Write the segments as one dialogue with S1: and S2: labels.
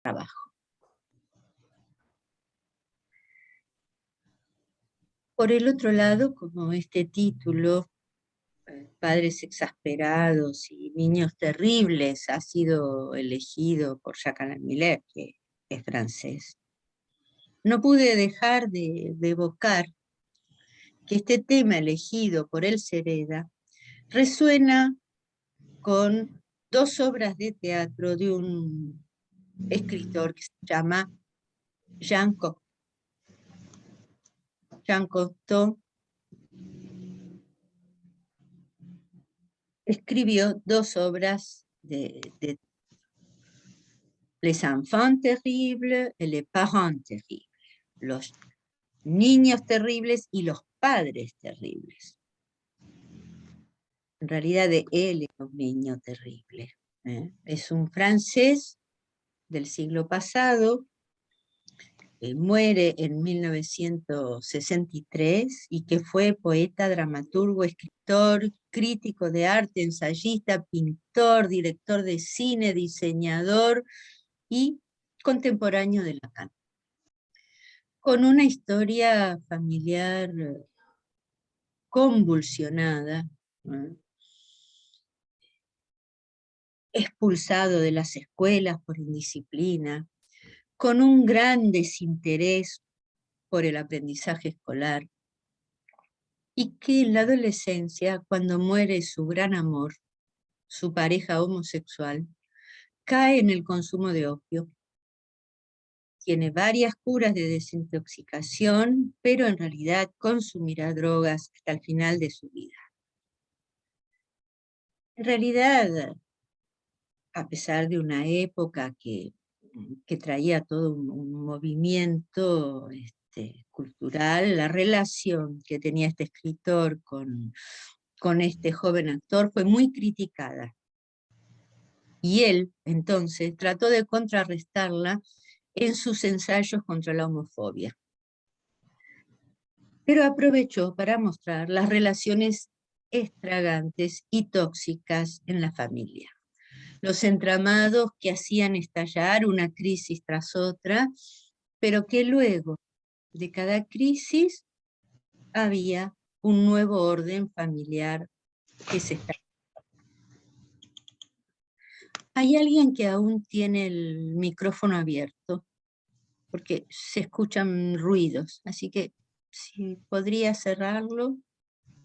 S1: trabajo. Por el otro lado, como este título, Padres exasperados y niños terribles, ha sido elegido por Jacques Alain Miller, que es francés, no pude dejar de evocar que este tema elegido por el Cereda resuena con dos obras de teatro de un escritor que se llama Jean Cocteau. Jean Cocteau escribió dos obras de Les enfants terribles et les parents terribles, los niños terribles y los padres terribles. En realidad él es un niño terrible. Es un francés del siglo pasado, muere en 1963 y que fue poeta, dramaturgo, escritor, crítico de arte, ensayista, pintor, director de cine, diseñador y contemporáneo de Lacan. Con una historia familiar convulsionada, expulsado de las escuelas por indisciplina, con un gran desinterés por el aprendizaje escolar, y que en la adolescencia, cuando muere su gran amor, su pareja homosexual, cae en el consumo de opio. Tiene varias curas de desintoxicación, pero en realidad consumirá drogas hasta el final de su vida. En realidad, a pesar de una época que traía todo un movimiento cultural, la relación que tenía este escritor con este joven actor fue muy criticada. Y él, entonces, trató de contrarrestarla en sus ensayos contra la homofobia. Pero aprovechó para mostrar las relaciones estragantes y tóxicas en la familia. Los entramados que hacían estallar una crisis tras otra, pero que luego de cada crisis había un nuevo orden familiar que se establecía. Hay alguien que aún tiene el micrófono abierto, porque se escuchan ruidos, así que si podría cerrarlo,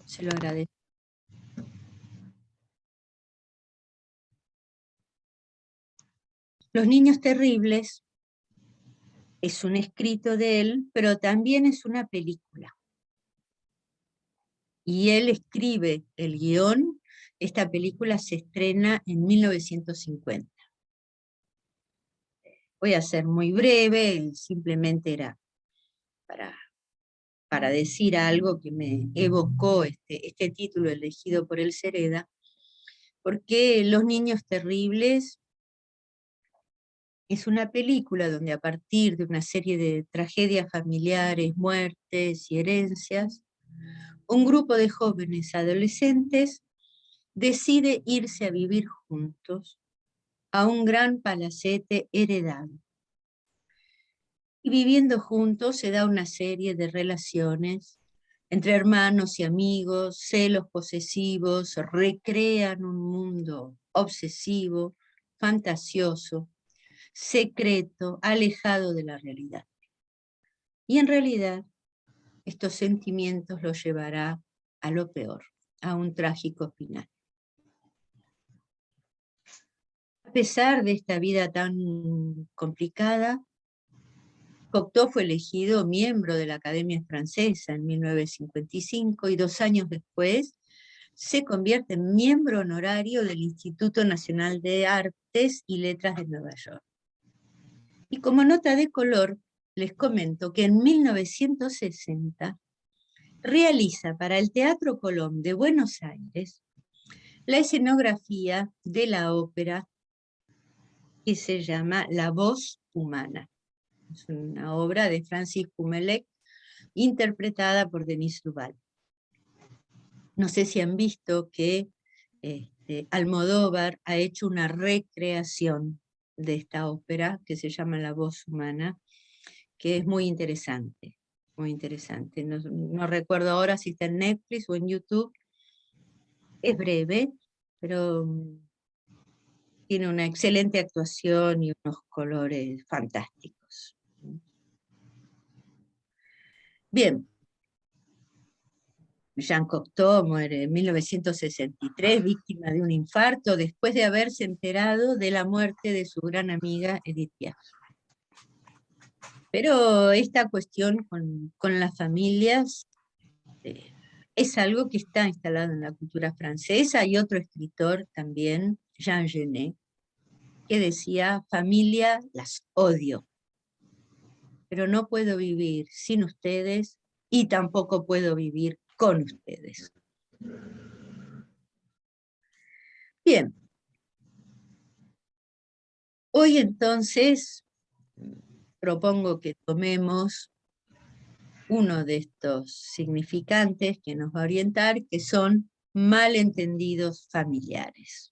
S1: se lo agradezco. Los niños terribles es un escrito de él, pero también es una película. Y él escribe el guión. Esta película se estrena en 1950. Voy a ser muy breve, simplemente era para decir algo que me evocó este título elegido por el Cereda, porque Los niños terribles es una película donde a partir de una serie de tragedias familiares, muertes y herencias, un grupo de jóvenes adolescentes decide irse a vivir juntos a un gran palacete heredado. Y viviendo juntos se da una serie de relaciones entre hermanos y amigos, celos posesivos, recrean un mundo obsesivo, fantasioso, secreto, alejado de la realidad. Y en realidad, estos sentimientos los llevará a lo peor, a un trágico final. A pesar de esta vida tan complicada, Cocteau fue elegido miembro de la Academia Francesa en 1955 y 2 años después se convierte en miembro honorario del Instituto Nacional de Artes y Letras de Nueva York. Y como nota de color, les comento que en 1960 realiza para el Teatro Colón de Buenos Aires la escenografía de la ópera que se llama La voz humana. Es una obra de Francis Poulenc, interpretada por Denis Duval. No sé si han visto que Almodóvar ha hecho una recreación de esta ópera, que se llama La voz humana, que es muy interesante, muy interesante. No recuerdo ahora si está en Netflix o en YouTube. Es breve, pero tiene una excelente actuación y unos colores fantásticos. Bien, Jean Cocteau muere en 1963, víctima de un infarto, después de haberse enterado de la muerte de su gran amiga Edith Piaf. Pero esta cuestión con las familias es algo que está instalado en la cultura francesa. Y otro escritor también, Jean Genet, que decía: familia, las odio, pero no puedo vivir sin ustedes y tampoco puedo vivir con ustedes. Bien, hoy entonces propongo que tomemos uno de estos significantes que nos va a orientar, que son malentendidos familiares.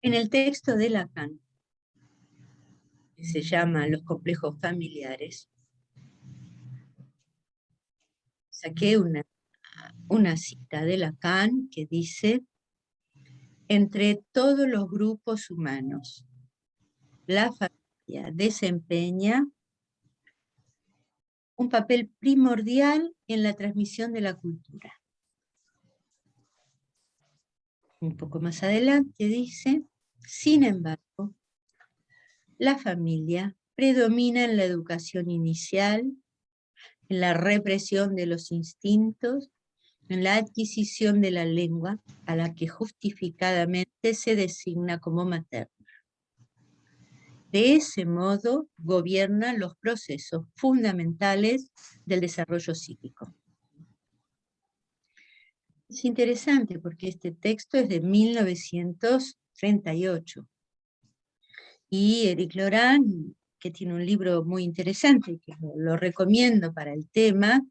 S1: En el texto de Lacan, que se llama Los complejos familiares, saqué una cita de Lacan que dice: entre todos los grupos humanos, la familia desempeña un papel primordial en la transmisión de la cultura. Un poco más adelante dice: sin embargo, la familia predomina en la educación inicial, en la represión de los instintos, en la adquisición de la lengua, a la que justificadamente se designa como materna. De ese modo gobierna los procesos fundamentales del desarrollo psíquico. Es interesante porque este texto es de 1938. Y Éric Laurent, que tiene un libro muy interesante, que lo recomiendo para el tema,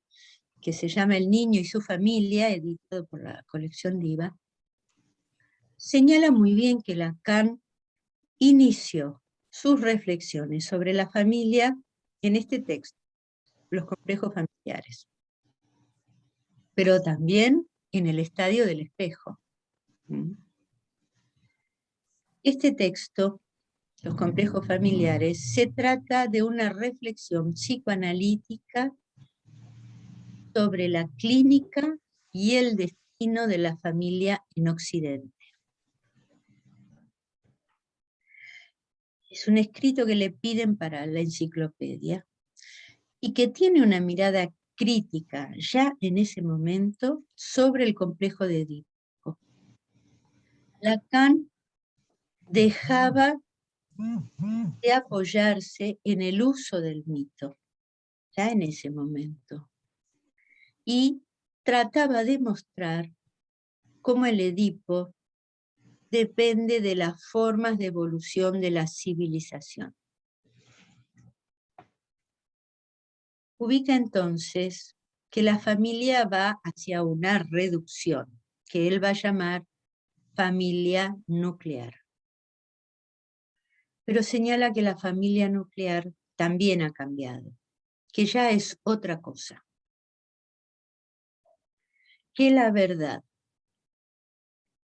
S1: que se llama El niño y su familia, editado por la colección Diva, señala muy bien que Lacan inició sus reflexiones sobre la familia en este texto, Los complejos familiares, pero también en El estadio del espejo. Este texto, Los complejos familiares, se trata de una reflexión psicoanalítica sobre la clínica y el destino de la familia en Occidente. Es un escrito que le piden para la enciclopedia y que tiene una mirada crítica ya en ese momento sobre el complejo de Edipo. Lacan dejaba de apoyarse en el uso del mito, ya en ese momento, y trataba de mostrar cómo el Edipo depende de las formas de evolución de la civilización. Ubica entonces que la familia va hacia una reducción, que él va a llamar familia nuclear. Pero señala que la familia nuclear también ha cambiado, que ya es otra cosa. Que la verdad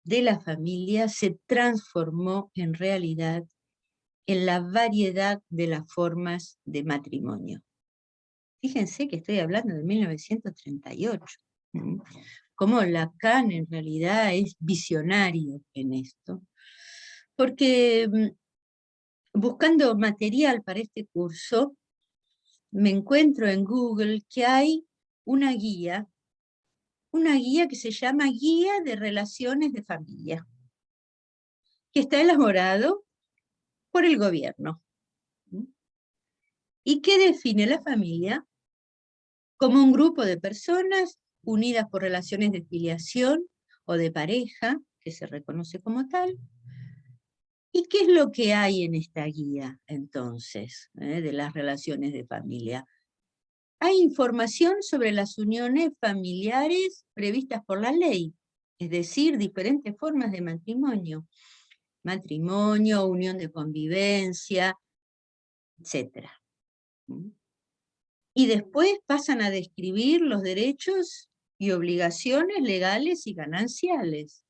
S1: de la familia se transformó en realidad en la variedad de las formas de matrimonio. Fíjense que estoy hablando de 1938. Como Lacan en realidad es visionario en esto. Porque buscando material para este curso, me encuentro en Google que hay una guía que se llama Guía de Relaciones de Familia, que está elaborado por el gobierno. ¿Y qué define la familia? Como un grupo de personas unidas por relaciones de filiación o de pareja, que se reconoce como tal. ¿Y qué es lo que hay en esta guía, entonces, de las relaciones de familia? Hay información sobre las uniones familiares previstas por la ley, es decir, diferentes formas de matrimonio. Matrimonio, unión de convivencia, etc. Y después pasan a describir los derechos y obligaciones legales y gananciales.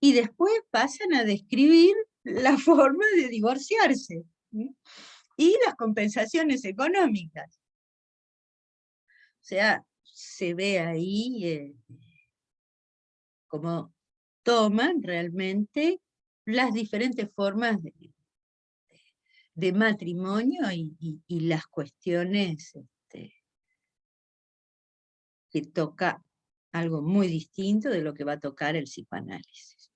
S1: Y después pasan a describir la forma de divorciarse y las compensaciones económicas. O sea, se ve ahí cómo toman realmente las diferentes formas de matrimonio y las cuestiones que toca algo muy distinto de lo que va a tocar el psicoanálisis.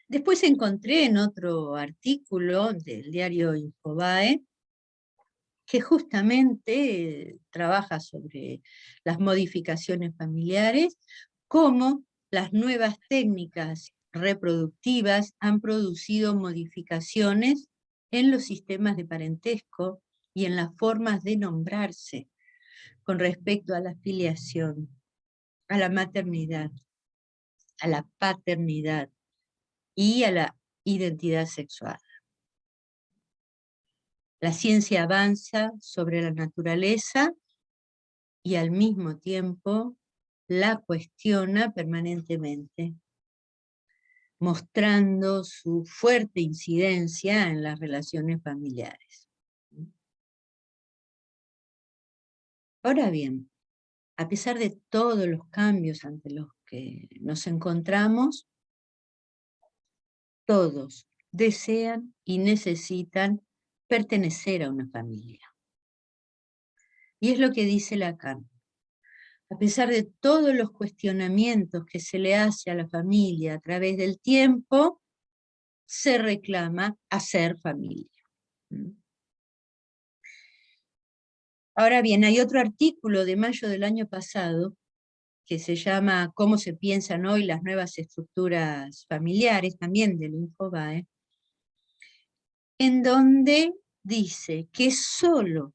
S1: Después encontré en otro artículo del diario Infobae, que justamente trabaja sobre las modificaciones familiares, cómo las nuevas técnicas reproductivas han producido modificaciones en los sistemas de parentesco y en las formas de nombrarse con respecto a la filiación, a la maternidad, a la paternidad y a la identidad sexual. La ciencia avanza sobre la naturaleza y al mismo tiempo la cuestiona permanentemente, mostrando su fuerte incidencia en las relaciones familiares. Ahora bien, a pesar de todos los cambios ante los que nos encontramos, todos desean y necesitan pertenecer a una familia. Y es lo que dice Lacan. A pesar de todos los cuestionamientos que se le hace a la familia a través del tiempo, se reclama hacer familia. Ahora bien, hay otro artículo de mayo del año pasado que se llama ¿Cómo se piensan hoy las nuevas estructuras familiares?, también del Infobae, en donde dice que solo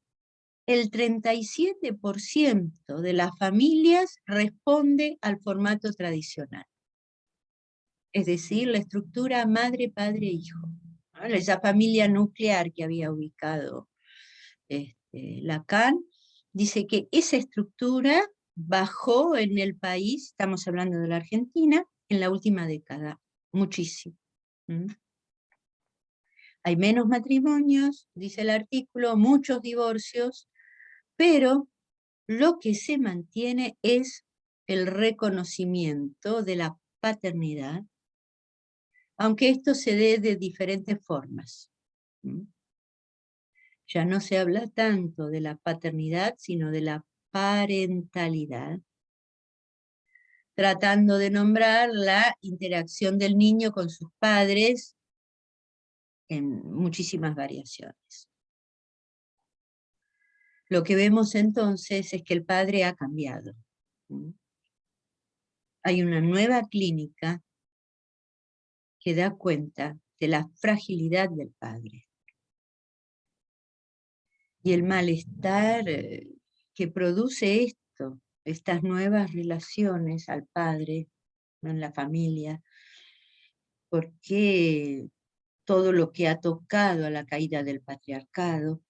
S1: el 37% de las familias responde al formato tradicional. Es decir, la estructura madre, padre, hijo. Esa familia nuclear que había ubicado Lacan, dice que esa estructura bajó en el país, estamos hablando de la Argentina, en la última década, muchísimo. Hay menos matrimonios, dice el artículo, muchos divorcios, pero lo que se mantiene es el reconocimiento de la paternidad, aunque esto se dé de diferentes formas. Ya no se habla tanto de la paternidad, sino de la parentalidad, tratando de nombrar la interacción del niño con sus padres en muchísimas variaciones. Lo que vemos entonces es que el padre ha cambiado. Hay una nueva clínica que da cuenta de la fragilidad del padre y el malestar que produce esto, estas nuevas relaciones al padre en la familia, porque todo lo que ha tocado a la caída del patriarcado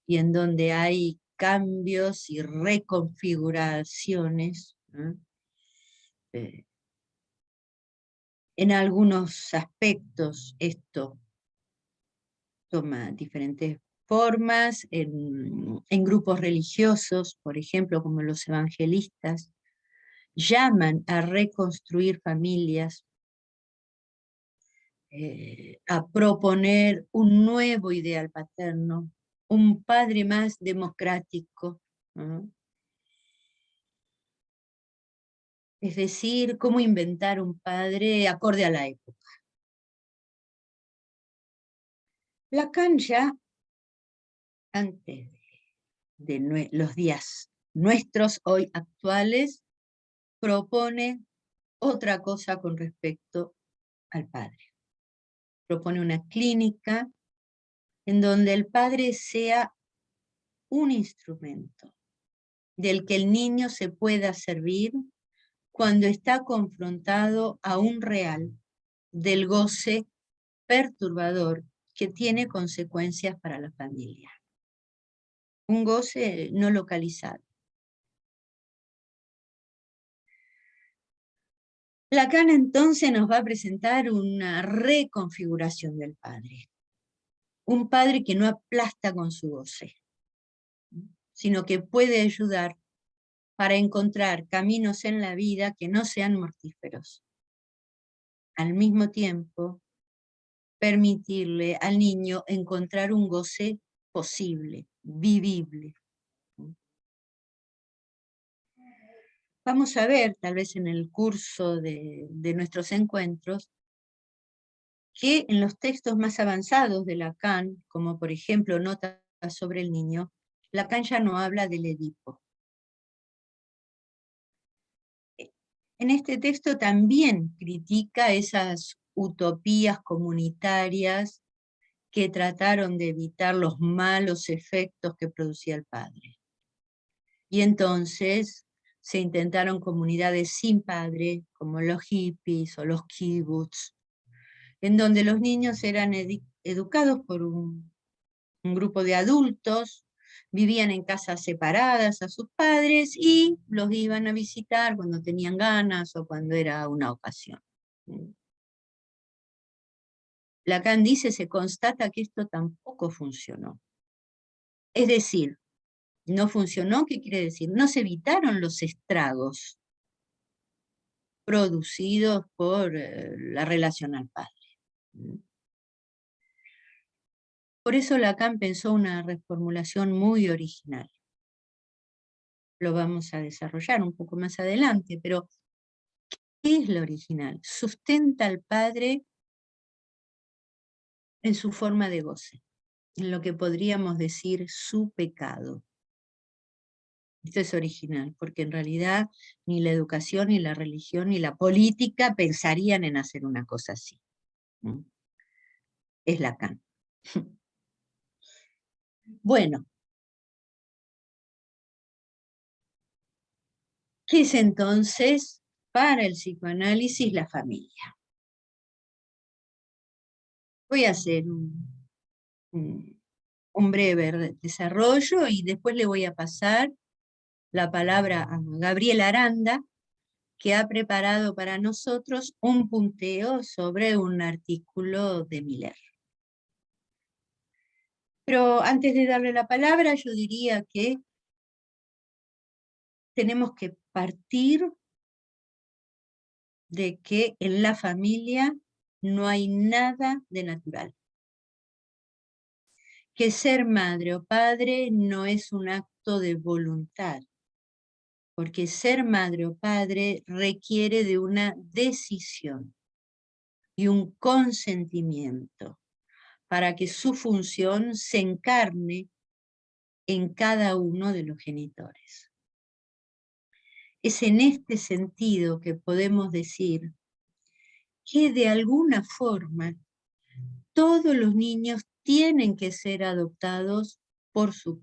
S1: y en donde hay cambios y reconfiguraciones, en algunos aspectos esto toma diferentes formas, en grupos religiosos, por ejemplo, como los evangelistas, llaman a reconstruir familias, a proponer un nuevo ideal paterno, un padre más democrático, ¿no? Es decir, cómo inventar un padre acorde a la época. Lacan ya, antes de los días nuestros, hoy actuales, propone otra cosa con respecto al padre. Propone una clínica en donde el padre sea un instrumento del que el niño se pueda servir cuando está confrontado a un real del goce perturbador que tiene consecuencias para la familia. Un goce no localizado. Lacan entonces nos va a presentar una reconfiguración del padre. Un padre que no aplasta con su goce, sino que puede ayudar para encontrar caminos en la vida que no sean mortíferos. Al mismo tiempo, permitirle al niño encontrar un goce posible, vivible. Vamos a ver, tal vez en el curso de nuestros encuentros, que en los textos más avanzados de Lacan, como por ejemplo Notas sobre el niño, Lacan ya no habla del Edipo. En este texto también critica esas utopías comunitarias que trataron de evitar los malos efectos que producía el padre. Y entonces se intentaron comunidades sin padre, como los hippies o los kibbutz, en donde los niños eran educados por un grupo de adultos, vivían en casas separadas a sus padres y los iban a visitar cuando tenían ganas o cuando era una ocasión. Lacan dice, se constata que esto tampoco funcionó. Es decir, no funcionó, ¿qué quiere decir? No se evitaron los estragos producidos por la relación al padre. Por eso Lacan pensó una reformulación muy original. Lo vamos a desarrollar un poco más adelante, pero ¿qué es lo original? Sustenta al padre en su forma de goce, en lo que podríamos decir su pecado. Esto es original, porque en realidad ni la educación, ni la religión, ni la política pensarían en hacer una cosa así. Es Lacan. Bueno, ¿qué es entonces para el psicoanálisis la familia? Voy a hacer un breve desarrollo y después le voy a pasar la palabra a Gabriel Aranda, que ha preparado para nosotros un punteo sobre un artículo de Miller. Pero antes de darle la palabra, yo diría que tenemos que partir de que en la familia no hay nada de natural. Que ser madre o padre no es un acto de voluntad, porque ser madre o padre requiere de una decisión y un consentimiento para que su función se encarne en cada uno de los genitores. Es en este sentido que podemos decir que de alguna forma todos los niños tienen que ser adoptados por sus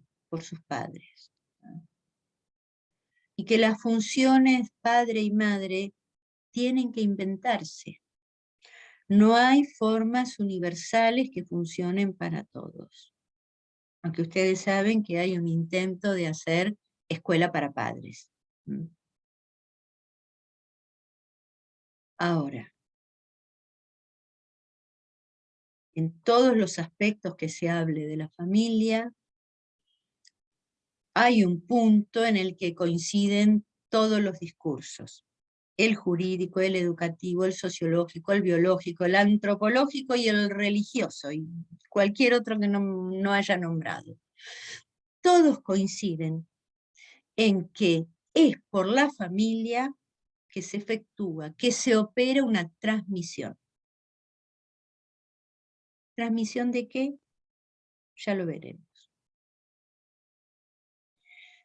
S1: padres. Y que las funciones padre y madre tienen que inventarse. No hay formas universales que funcionen para todos. Aunque ustedes saben que hay un intento de hacer escuela para padres. Ahora, en todos los aspectos que se hable de la familia, hay un punto en el que coinciden todos los discursos. El jurídico, el educativo, el sociológico, el biológico, el antropológico y el religioso, y cualquier otro que no haya nombrado. Todos coinciden en que es por la familia que se efectúa, que se opera una transmisión. ¿Transmisión de qué? Ya lo veremos.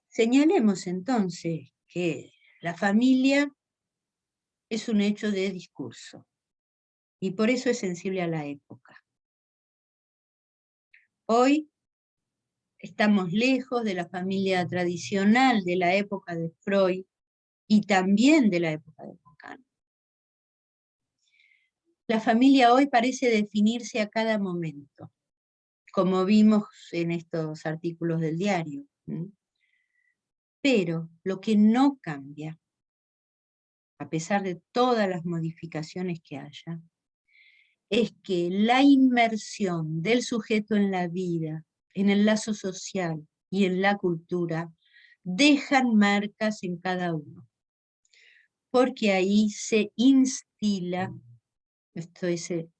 S1: Señalemos entonces que la familia es un hecho de discurso y por eso es sensible a la época. Hoy estamos lejos de la familia tradicional de la época de Freud y también de la época de Lacan. La familia hoy parece definirse a cada momento, como vimos en estos artículos del diario. Pero lo que no cambia, a pesar de todas las modificaciones que haya, es que la inmersión del sujeto en la vida, en el lazo social y en la cultura, dejan marcas en cada uno. Porque ahí se instila,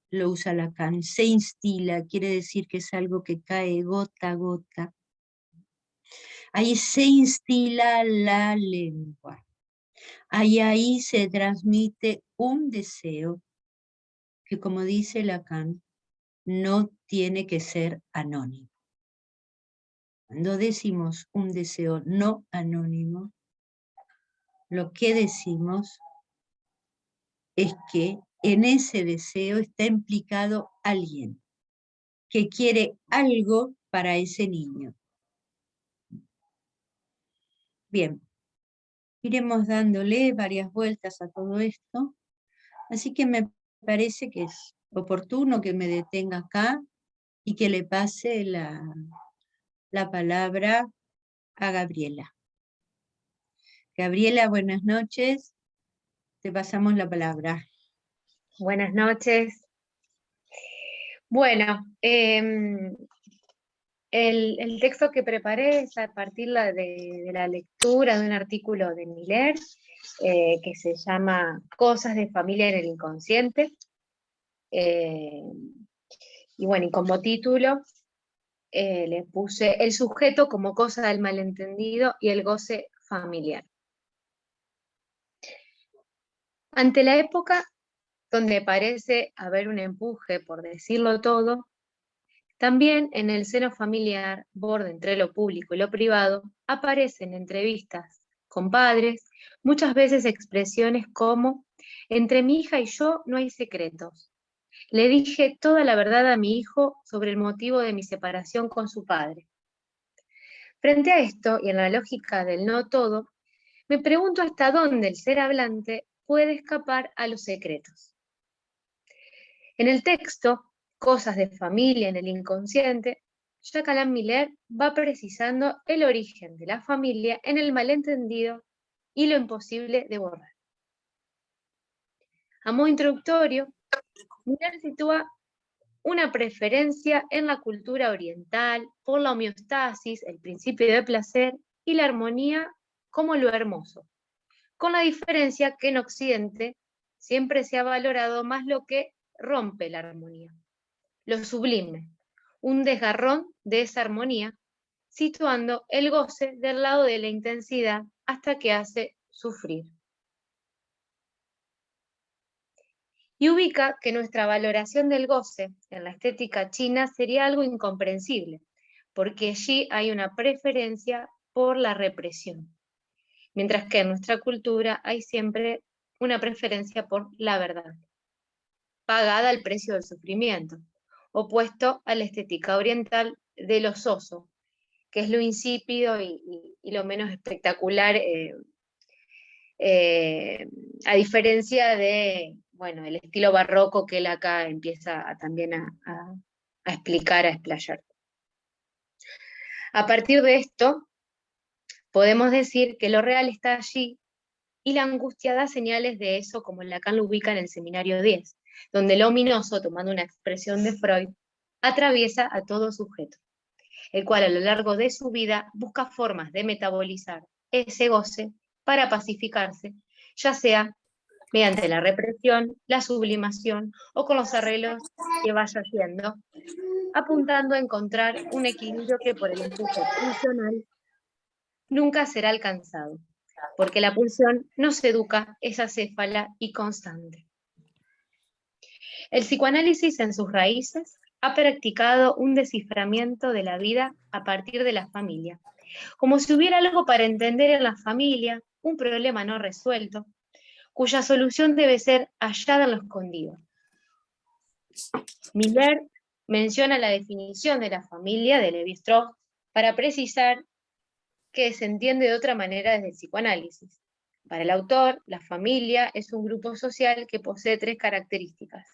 S1: lo usa Lacan, se instila, quiere decir que es algo que cae gota a gota. Ahí se instila la lengua. Ahí se transmite un deseo que, como dice Lacan, no tiene que ser anónimo. Cuando decimos un deseo no anónimo, lo que decimos es que en ese deseo está implicado alguien que quiere algo para ese niño. Bien, iremos dándole varias vueltas a todo esto, así que me parece que es oportuno que me detenga acá y que le pase la palabra a Gabriela. Gabriela, buenas noches, te pasamos la palabra.
S2: Buenas noches. Bueno, el texto que preparé es a partir de la lectura de un artículo de Miller que se llama Cosas de familia en el inconsciente. Y bueno, y como título le puse El sujeto como cosa del malentendido y el goce familiar. Ante la época donde parece haber un empuje por decirlo todo, también en el seno familiar, borde entre lo público y lo privado, aparecen entrevistas con padres, muchas veces expresiones como: entre mi hija y yo no hay secretos. Le dije toda la verdad a mi hijo sobre el motivo de mi separación con su padre. Frente a esto, y en la lógica del no todo, me pregunto hasta dónde el ser hablante puede escapar a los secretos. En el texto, Cosas de familia en el inconsciente, Jacques Alain Miller va precisando el origen de la familia en el malentendido y lo imposible de borrar. A modo introductorio, Miller sitúa una preferencia en la cultura oriental por la homeostasis, el principio de placer y la armonía como lo hermoso, con la diferencia que en Occidente siempre se ha valorado más lo que rompe la armonía, lo sublime, un desgarrón de esa armonía, situando el goce del lado de la intensidad hasta que hace sufrir. Y ubica que nuestra valoración del goce en la estética china sería algo incomprensible, porque allí hay una preferencia por la represión, mientras que en nuestra cultura hay siempre una preferencia por la verdad, pagada al precio del sufrimiento, opuesto a la estética oriental de lo soso, que es lo insípido y lo menos espectacular, a diferencia de, bueno, el estilo barroco que él acá empieza también a explicar, a explayar. A partir de esto, podemos decir que lo real está allí y la angustia da señales de eso, como Lacan lo ubica en el Seminario 10, donde lo ominoso, tomando una expresión de Freud, atraviesa a todo sujeto, el cual a lo largo de su vida busca formas de metabolizar ese goce para pacificarse, ya sea mediante la represión, la sublimación o con los arreglos que vaya haciendo, apuntando a encontrar un equilibrio que por el empuje pulsional nunca será alcanzado, porque la pulsión no se educa, es acéfala y constante. El psicoanálisis en sus raíces ha practicado un desciframiento de la vida a partir de la familia, como si hubiera algo para entender en la familia, un problema no resuelto, cuya solución debe ser hallada en lo escondido. Miller menciona la definición de la familia de Lévi-Strauss para precisar que se entiende de otra manera desde el psicoanálisis. Para el autor, la familia es un grupo social que posee 3 características.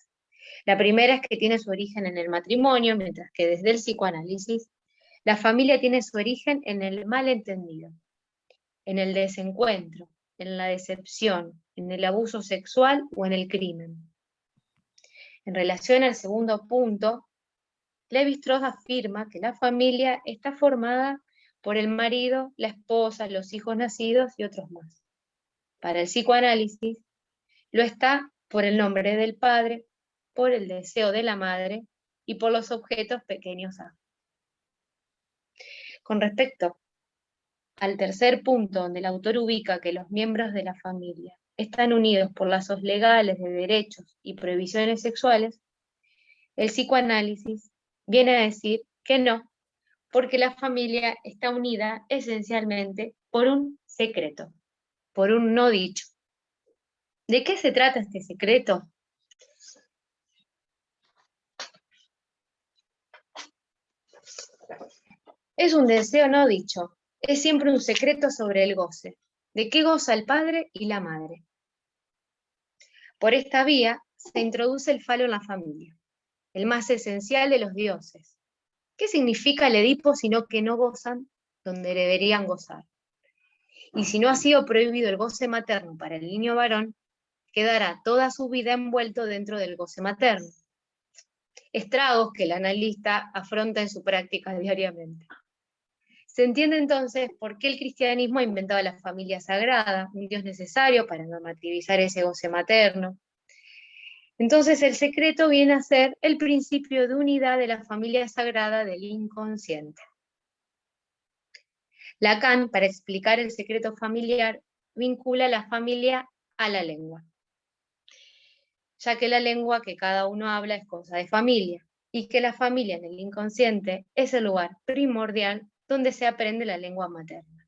S2: La primera es que tiene su origen en el matrimonio, mientras que desde el psicoanálisis, la familia tiene su origen en el malentendido, en el desencuentro, en la decepción, en el abuso sexual o en el crimen. En relación al segundo punto, Lévi-Strauss afirma que la familia está formada por el marido, la esposa, los hijos nacidos y otros más. Para el psicoanálisis, lo está por el nombre del padre, por el deseo de la madre y por los objetos pequeños a. Con respecto al tercer punto, donde el autor ubica que los miembros de la familia están unidos por lazos legales de derechos y prohibiciones sexuales, el psicoanálisis viene a decir que no, porque la familia está unida esencialmente por un secreto, por un no dicho. ¿De qué se trata este secreto? Es un deseo no dicho, es siempre un secreto sobre el goce. ¿De qué goza el padre y la madre? Por esta vía se introduce el falo en la familia, el más esencial de los dioses. ¿Qué significa el Edipo sino que no gozan donde deberían gozar? Y si no ha sido prohibido el goce materno para el niño varón, quedará toda su vida envuelto dentro del goce materno. Estragos que el analista afronta en su práctica diariamente. Se entiende entonces por qué el cristianismo ha inventado la familia sagrada, un Dios necesario para normativizar ese goce materno. Entonces el secreto viene a ser el principio de unidad de la familia sagrada del inconsciente. Lacan, para explicar el secreto familiar, vincula la familia a la lengua, ya que la lengua que cada uno habla es cosa de familia, y que la familia en el inconsciente es el lugar primordial donde se aprende la lengua materna.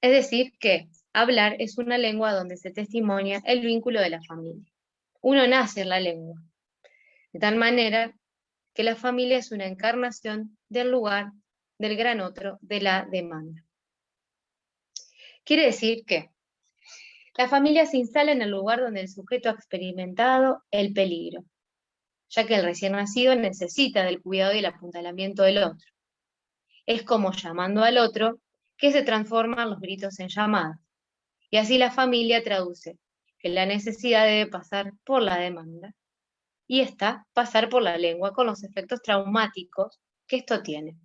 S2: Es decir, que hablar es una lengua donde se testimonia el vínculo de la familia. Uno nace en la lengua, de tal manera que la familia es una encarnación del lugar, del gran otro, de la demanda. Quiere decir que la familia se instala en el lugar donde el sujeto ha experimentado el peligro, ya que el recién nacido necesita del cuidado y el apuntalamiento del otro. Es como llamando al otro que se transforman los gritos en llamadas. Y así la familia traduce que la necesidad debe pasar por la demanda y esta pasar por la lengua con los efectos traumáticos que esto tiene.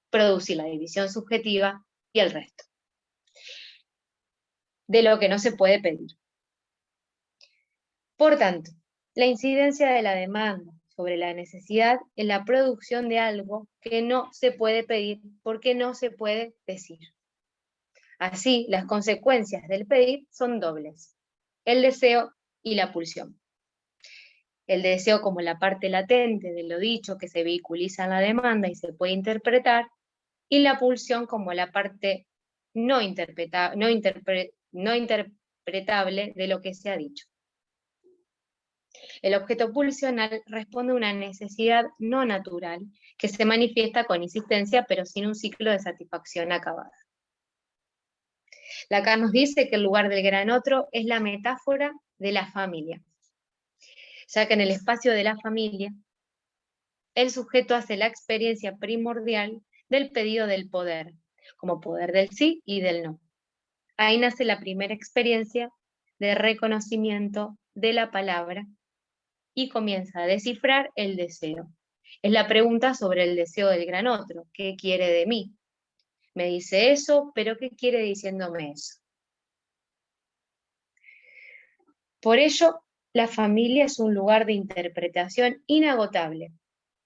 S2: Producir la división subjetiva y el resto. De lo que no se puede pedir. Por tanto, la incidencia de la demanda sobre la necesidad en la producción de algo que no se puede pedir porque no se puede decir. Así, las consecuencias del pedir son dobles, el deseo y la pulsión. El deseo como la parte latente de lo dicho que se vehiculiza en la demanda y se puede interpretar, y la pulsión como la parte no interpretable de lo que se ha dicho. El objeto pulsional responde a una necesidad no natural que se manifiesta con insistencia pero sin un ciclo de satisfacción acabada. Lacan nos dice que el lugar del gran otro es la metáfora de la familia, ya que en el espacio de la familia el sujeto hace la experiencia primordial del pedido del poder, como poder del sí y del no. Ahí nace la primera experiencia de reconocimiento de la palabra y comienza a descifrar el deseo. Es la pregunta sobre el deseo del gran otro. ¿Qué quiere de mí? Me dice eso, pero ¿qué quiere diciéndome eso? Por ello, la familia es un lugar de interpretación inagotable,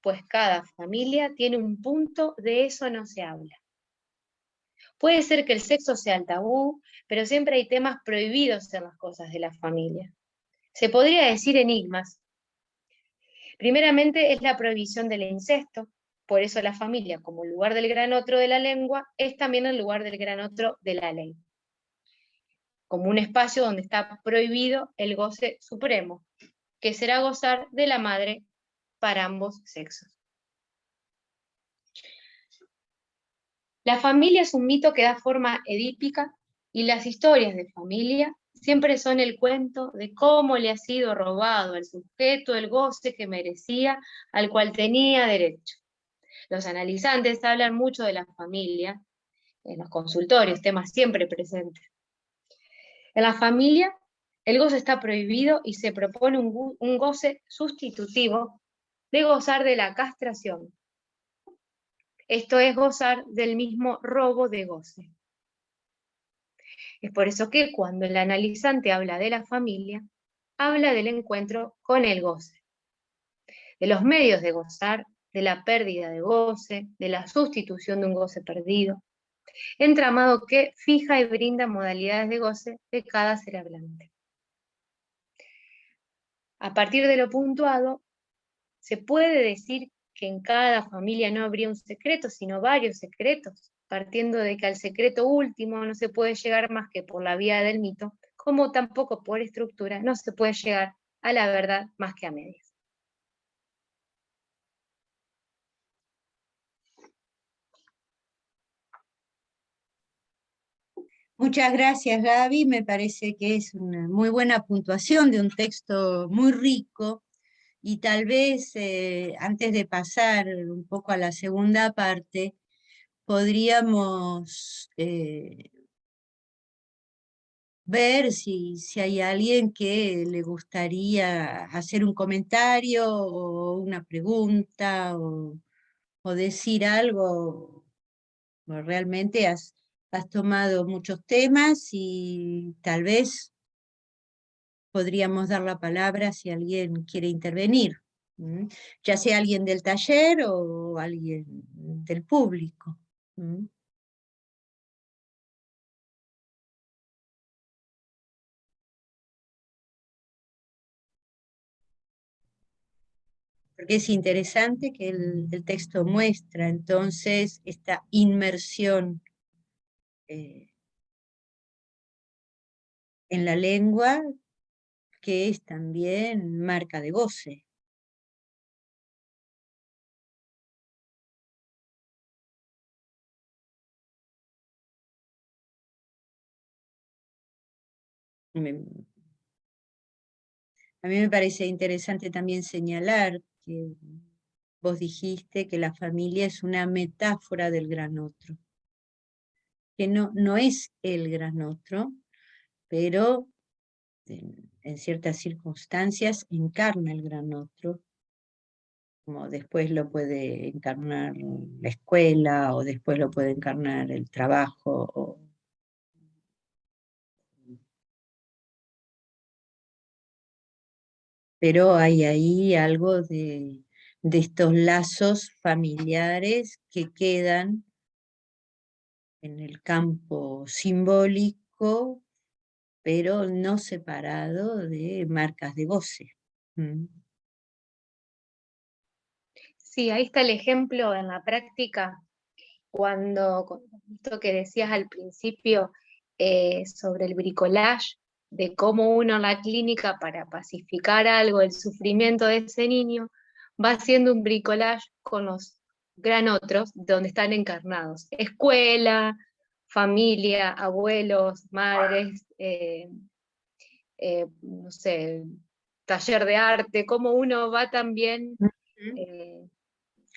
S2: pues cada familia tiene un punto de eso no se habla. Puede ser que el sexo sea el tabú, pero siempre hay temas prohibidos en las cosas de la familia. Se podría decir enigmas. Primeramente es la prohibición del incesto, por eso la familia, como lugar del gran otro de la lengua, es también el lugar del gran otro de la ley. Como un espacio donde está prohibido el goce supremo, que será gozar de la madre para ambos sexos. La familia es un mito que da forma edípica Y las historias de familia siempre son el cuento de cómo le ha sido robado al sujeto el goce que merecía, al cual tenía derecho. Los analizantes hablan mucho de la familia en los consultorios, temas siempre presentes. En la familia, el goce está prohibido y se propone un goce sustitutivo de gozar de la castración. Esto es gozar del mismo robo de goce. Es por eso que cuando el analizante habla de la familia, habla del encuentro con el goce, de los medios de gozar, de la pérdida de goce, de la sustitución de un goce perdido, entramado que fija y brinda modalidades de goce de cada ser hablante. A partir de lo puntuado, se puede decir que en cada familia no habría un secreto, sino varios secretos, partiendo de que al secreto último no se puede llegar más que por la vía del mito, como tampoco por estructura no se puede llegar a la verdad más que a medias.
S1: Muchas gracias, Gaby. Me parece que es una muy buena puntuación de un texto muy rico. Y tal vez antes de pasar un poco a la segunda parte, podríamos ver si hay alguien que le gustaría hacer un comentario o una pregunta o decir algo. Realmente has tomado muchos temas y tal vez podríamos dar la palabra si alguien quiere intervenir, ya sea alguien del taller o alguien del público. Porque es interesante que el texto muestra entonces esta inmersión en la lengua, que es también marca de goce. A mí me parece interesante también señalar que vos dijiste que la familia es una metáfora del gran otro, que no es el gran otro, pero en ciertas circunstancias encarna el gran otro, como después lo puede encarnar la escuela, o después lo puede encarnar el trabajo. Pero hay ahí algo de estos lazos familiares que quedan en el campo simbólico, pero no separado de marcas de goce.
S2: Sí, ahí está el ejemplo en la práctica, cuando, con esto que decías al principio sobre el bricolage, de cómo uno en la clínica, para pacificar algo, el sufrimiento de ese niño, va haciendo un bricolage con los gran otros donde están encarnados. Escuela, familia, abuelos, madres, no sé, taller de arte, cómo uno va también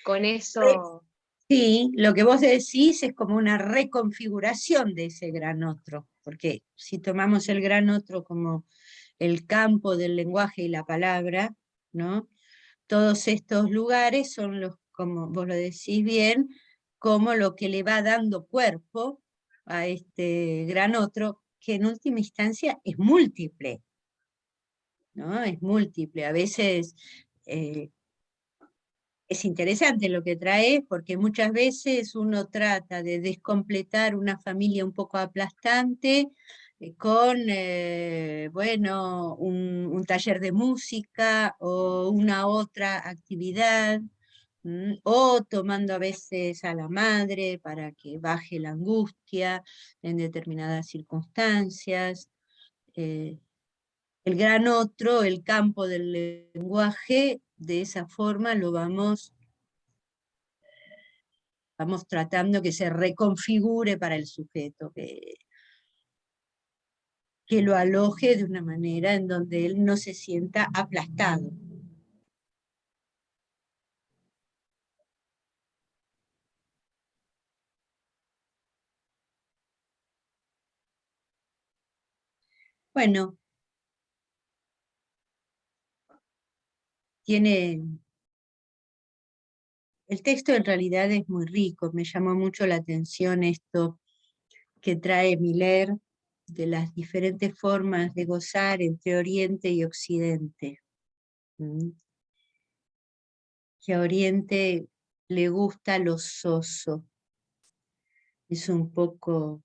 S2: con eso.
S1: Sí, lo que vos decís es como una reconfiguración de ese gran otro, porque si tomamos el gran otro como el campo del lenguaje y la palabra, ¿no? Todos estos lugares son los, como vos lo decís bien, como lo que le va dando cuerpo a este gran otro, que en última instancia es múltiple, ¿no? Es múltiple. A veces es interesante lo que trae, porque muchas veces uno trata de descompletar una familia un poco aplastante con, bueno, un taller de música o una otra actividad, o tomando a veces a la madre para que baje la angustia en determinadas circunstancias. Eh, el gran otro, el campo del lenguaje, de esa forma lo vamos tratando que se reconfigure para el sujeto, que lo aloje de una manera en donde él no se sienta aplastado. Bueno, el texto en realidad es muy rico, me llamó mucho la atención esto que trae Miller de las diferentes formas de gozar entre Oriente y Occidente. Que a Oriente le gusta lo soso, es un poco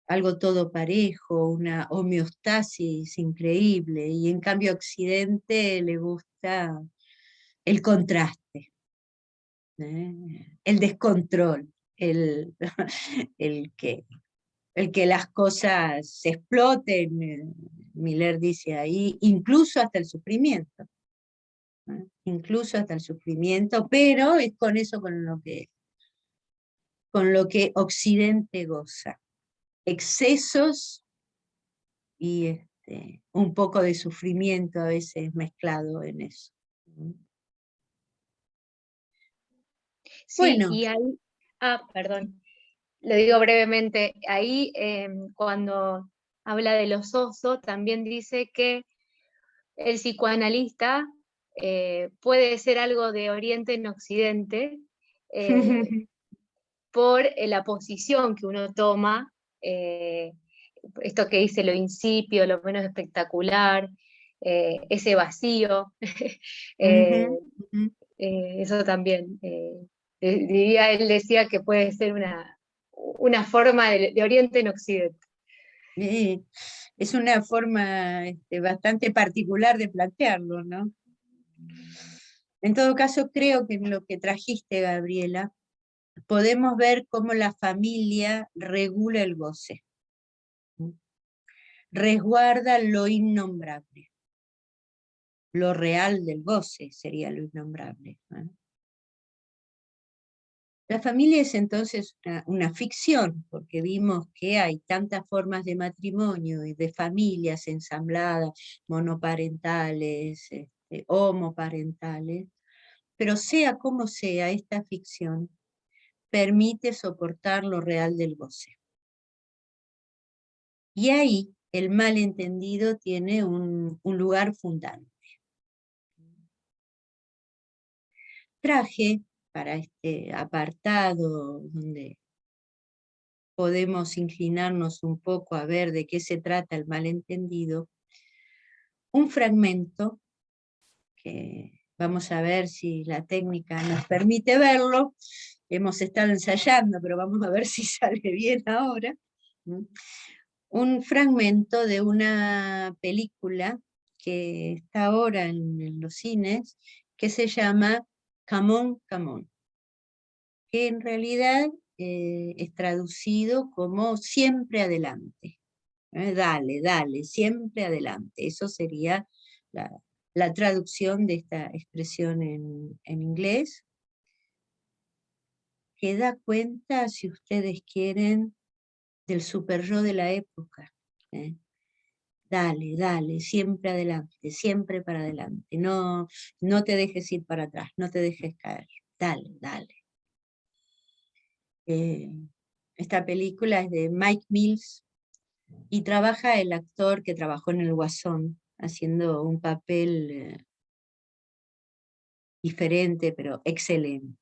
S1: algo todo parejo, una homeostasis increíble, y en cambio a Occidente le gusta el contraste, el descontrol, el que, el que las cosas se exploten, Miller dice ahí, incluso hasta el sufrimiento. Incluso hasta el sufrimiento, pero es con eso con lo que Occidente goza. Excesos y un poco de sufrimiento a veces mezclado en eso.
S2: Sí,
S1: Bueno.
S2: y ahí, perdón, lo digo brevemente, ahí cuando habla de los osos, también dice que el psicoanalista puede ser algo de Oriente en Occidente por la posición que uno toma, esto que dice lo insípido, lo menos espectacular, ese vacío, eso también. Diría, él decía que puede ser una forma de Oriente en Occidente.
S1: Es una forma bastante particular de plantearlo, ¿no? En todo caso, creo que en lo que trajiste, Gabriela, podemos ver cómo la familia regula el goce, resguarda lo innombrable, lo real del goce sería lo innombrable. La familia es entonces una ficción, porque vimos que hay tantas formas de matrimonio y de familias ensambladas, monoparentales, homoparentales, pero sea como sea, esta ficción permite soportar lo real del goce. Y ahí el malentendido tiene un lugar fundante. Traje para este apartado donde podemos inclinarnos un poco a ver de qué se trata el malentendido, un fragmento que vamos a ver si la técnica nos permite verlo. Hemos estado ensayando, pero vamos a ver si sale bien ahora. Un fragmento de una película que está ahora en los cines, que se llama Come On, Come On, que en realidad es traducido como siempre adelante. Dale, dale, siempre adelante. Eso sería la traducción de esta expresión en inglés, que da cuenta, si ustedes quieren, del super yo de la época. Dale, dale, siempre adelante, siempre para adelante. No, no te dejes ir para atrás, no te dejes caer. Dale, dale. Esta película es de Mike Mills y trabaja el actor que trabajó en El Guasón, haciendo un papel diferente, pero excelente.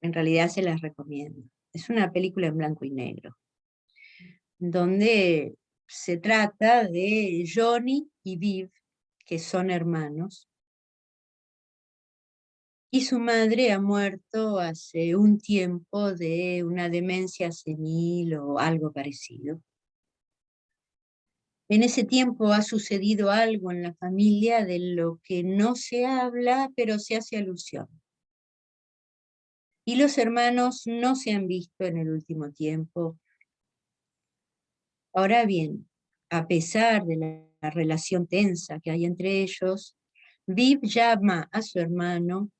S1: En realidad se las recomiendo. Es una película en blanco y negro, donde se trata de Johnny y Viv, que son hermanos, y su madre ha muerto hace un tiempo de una demencia senil o algo parecido. En ese tiempo ha sucedido algo en la familia de lo que no se habla, pero se hace alusión. Y los hermanos no se han visto en el último tiempo. Ahora bien, a pesar de la relación tensa que hay entre ellos, Viv llama a su hermano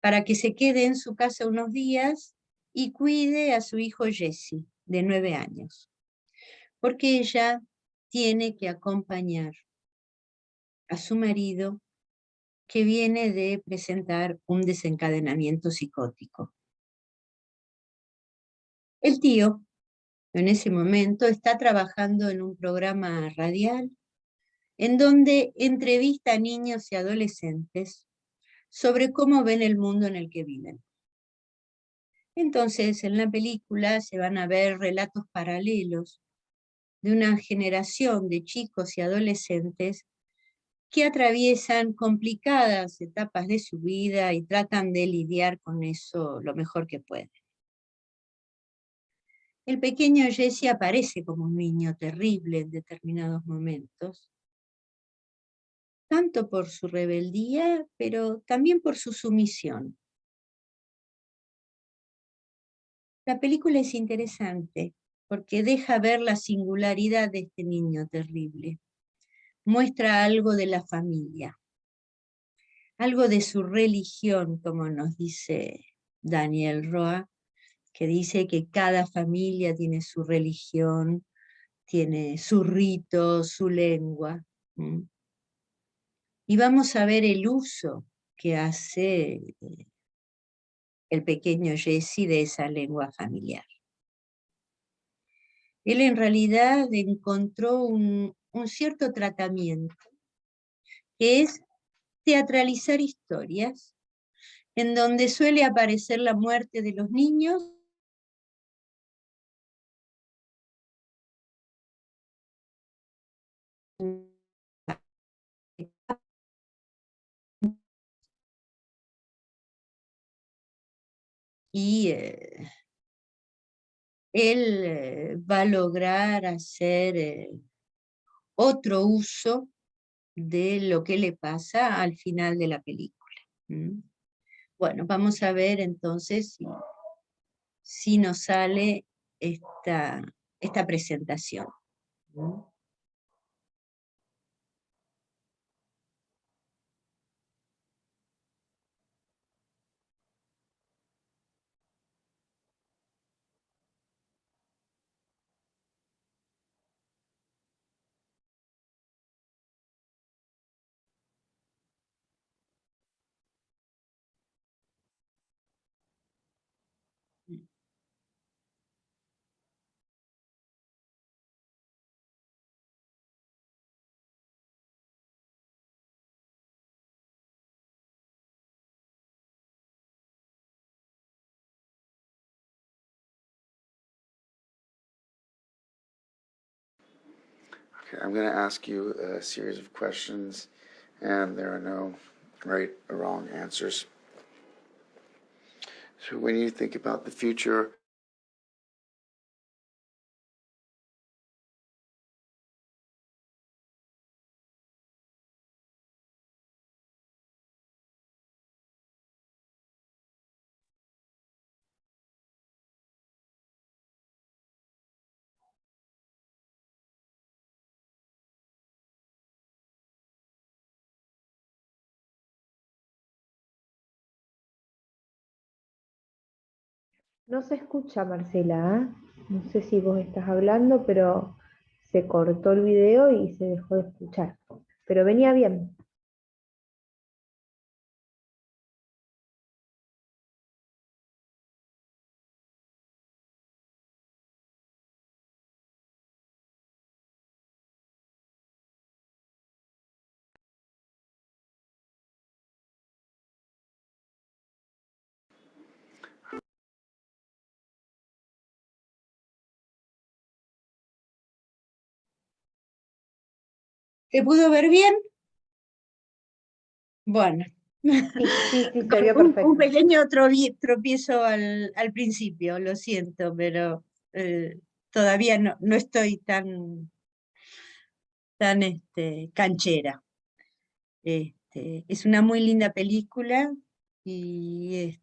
S1: para que se quede en su casa unos días y cuide a su hijo Jesse, de 9 años, porque ella tiene que acompañar a su marido que viene de presentar un desencadenamiento psicótico. El tío, en ese momento, está trabajando en un programa radial en donde entrevista a niños y adolescentes sobre cómo ven el mundo en el que viven. Entonces, en la película se van a ver relatos paralelos de una generación de chicos y adolescentes que atraviesan complicadas etapas de su vida y tratan de lidiar con eso lo mejor que pueden. El pequeño Jesse aparece como un niño terrible en determinados momentos, tanto por su rebeldía, pero también por su sumisión. La película es interesante porque deja ver la singularidad de este niño terrible. Muestra algo de la familia, algo de su religión, como nos dice Daniel Roa, que dice que cada familia tiene su religión, tiene su rito, su lengua. Y vamos a ver el uso que hace el pequeño Jesse de esa lengua familiar. Él en realidad encontró un cierto tratamiento, que es teatralizar historias, en donde suele aparecer la muerte de los niños y él va a lograr hacer otro uso de lo que le pasa al final de la película. Bueno, vamos a ver entonces si nos sale esta presentación.
S3: Okay, I'm going to ask you a series of questions, and there are no right or wrong answers. So when you think about the future,
S4: No se escucha, Marcela, ¿eh? No sé si vos estás hablando, pero se cortó el video y se dejó de escuchar. Pero venía bien.
S1: ¿Se pudo ver bien? Bueno.
S4: Sí, se vio
S1: Un
S4: perfecto.
S1: pequeño tropiezo al principio, lo siento, pero todavía no estoy tan canchera. Es una muy linda película y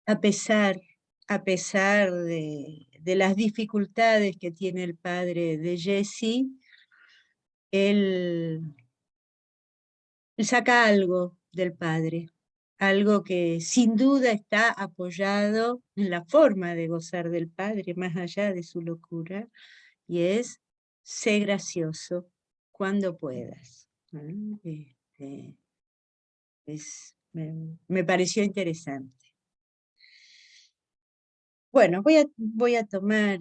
S1: a pesar de las dificultades que tiene el padre de Jesse, él saca algo del padre, algo que sin duda está apoyado en la forma de gozar del Padre, más allá de su locura, y es: sé gracioso cuando puedas. Me pareció interesante. Bueno, voy a tomar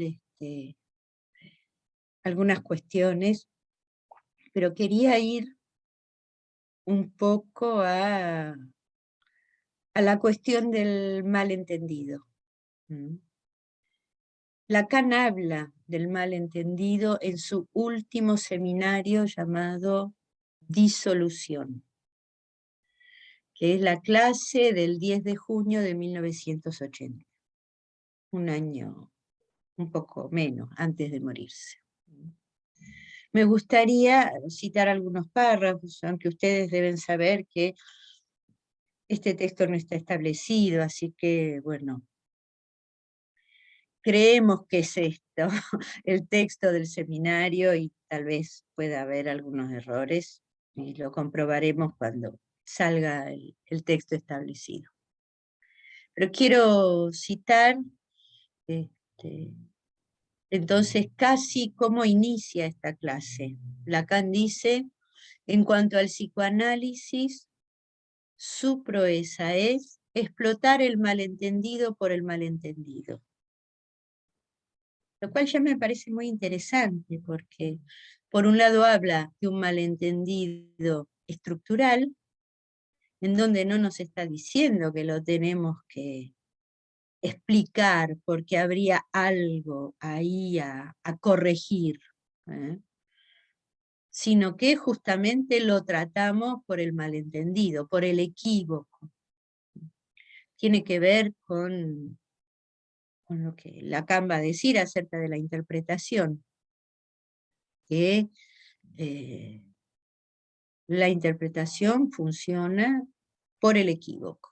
S1: algunas cuestiones, pero quería ir un poco a la cuestión del malentendido. Lacan habla del malentendido en su último seminario llamado Disolución, que es la clase del 10 de junio de 1980, un año, un poco menos, antes de morirse. Me gustaría citar algunos párrafos, aunque ustedes deben saber que este texto no está establecido, así que, bueno, creemos que es esto, el texto del seminario, y tal vez pueda haber algunos errores, y lo comprobaremos cuando salga el texto establecido. Pero quiero citar, entonces, casi cómo inicia esta clase. Lacan dice: en cuanto al psicoanálisis, su proeza es explotar el malentendido por el malentendido. Lo cual ya me parece muy interesante, porque por un lado habla de un malentendido estructural, en donde no nos está diciendo que lo tenemos que explicar porque habría algo ahí a corregir, sino que justamente lo tratamos por el malentendido, por el equívoco. Tiene que ver con lo que Lacan va a decir acerca de la interpretación, que la interpretación funciona por el equívoco.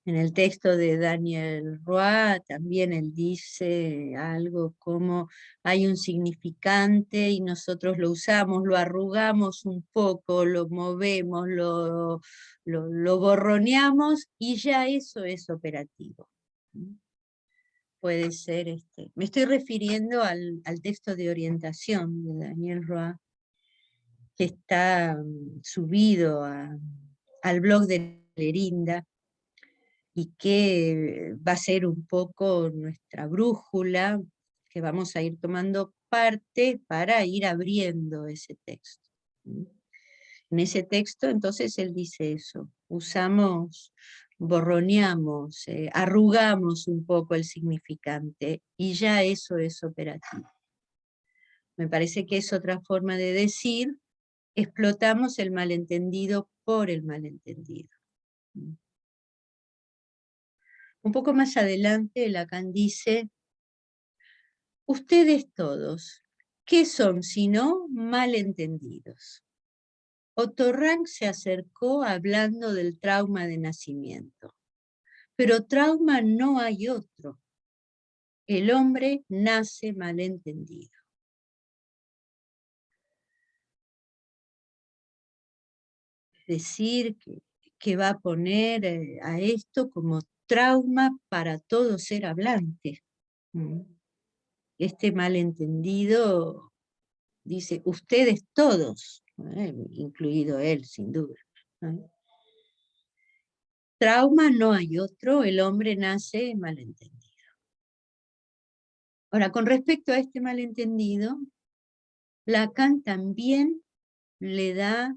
S1: En el texto de Daniel Roy también él dice algo como: hay un significante y nosotros lo usamos, lo arrugamos un poco, lo movemos, lo borroneamos y ya eso es operativo. Puede ser, me estoy refiriendo al texto de orientación de Daniel Roy, que está subido al blog de Lerinda, y que va a ser un poco nuestra brújula, que vamos a ir tomando parte para ir abriendo ese texto. En ese texto, entonces, él dice eso: borroneamos, arrugamos un poco el significante, y ya eso es operativo. Me parece que es otra forma de decir: explotamos el malentendido por el malentendido. Un poco más adelante, Lacan dice: ustedes todos, ¿qué son sino malentendidos? Otto Rank se acercó hablando del trauma de nacimiento. Pero trauma no hay otro. El hombre nace malentendido. Es decir, que va a poner a esto como trauma para todo ser hablante. Este malentendido dice: ustedes todos, incluido él, sin duda. Trauma no hay otro, el hombre nace malentendido. Ahora, con respecto a este malentendido, Lacan también le da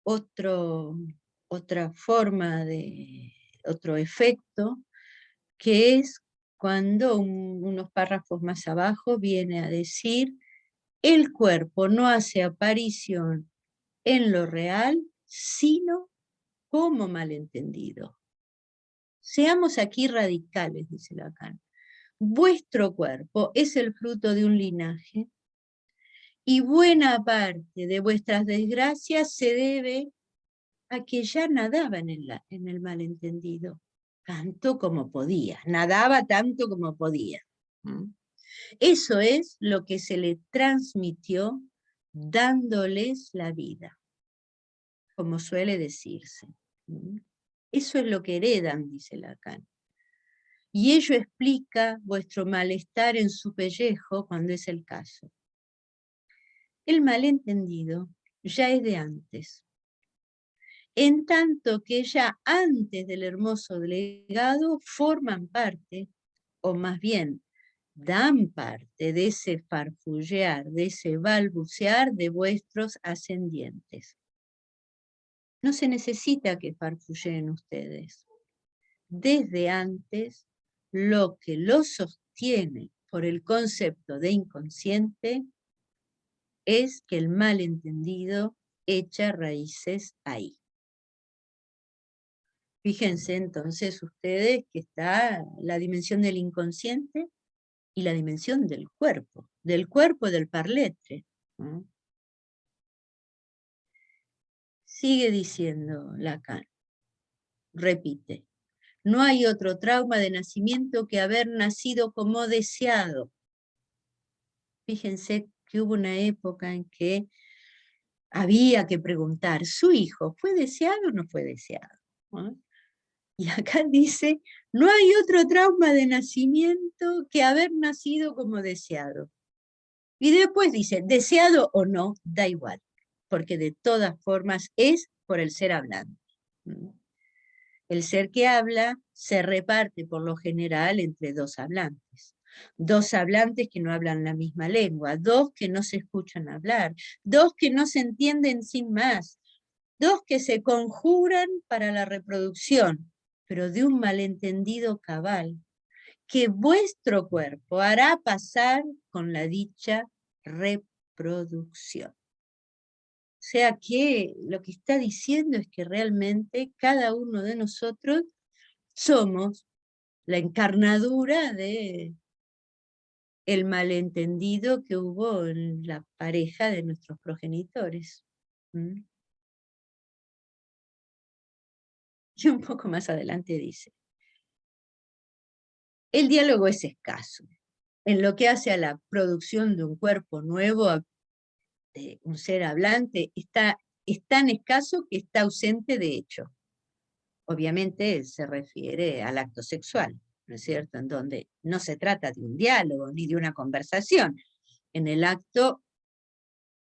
S1: otra forma otro efecto, que es cuando unos párrafos más abajo viene a decir: el cuerpo no hace aparición en lo real, sino como malentendido. Seamos aquí radicales, dice Lacan. Vuestro cuerpo es el fruto de un linaje, y buena parte de vuestras desgracias se debe a que ya nadaba en el malentendido, tanto como podía, nadaba tanto como podía. Eso es lo que se le transmitió dándoles la vida. como suele decirse. Eso es lo que heredan, dice Lacan. Y ello explica vuestro malestar en su pellejo cuando es el caso. El malentendido ya es de antes, en tanto que ya antes del hermoso legado forman parte, o más bien dan parte de ese farfullear, de ese balbucear de vuestros ascendientes. No se necesita que farfulleen ustedes. Desde antes, lo que los sostiene por el concepto de inconsciente es que el malentendido echa raíces ahí. Fíjense entonces ustedes que está la dimensión del inconsciente y la dimensión del cuerpo del parletre. ¿No? Sigue diciendo Lacan, repite, no hay otro trauma de nacimiento que haber nacido como deseado. Fíjense que hubo una época en que había que preguntar, ¿su hijo fue deseado o no fue deseado? ¿No? Y acá dice, no hay otro trauma de nacimiento que haber nacido como deseado. Y después dice, deseado o no, da igual, porque de todas formas es por el ser hablante. El ser que habla se reparte por lo general entre dos hablantes que no hablan la misma lengua, dos que no se escuchan hablar, dos que no se entienden sin más, dos que se conjuran para la reproducción, pero de un malentendido cabal, que vuestro cuerpo hará pasar con la dicha reproducción. O sea que lo que está diciendo es que realmente cada uno de nosotros somos la encarnadura de el malentendido que hubo en la pareja de nuestros progenitores. Y un poco más adelante dice, el diálogo es escaso. En lo que hace a la producción de un cuerpo nuevo, de un ser hablante, es tan escaso que está ausente de hecho. Obviamente se refiere al acto sexual, ¿no es cierto? En donde no se trata de un diálogo ni de una conversación. En el acto,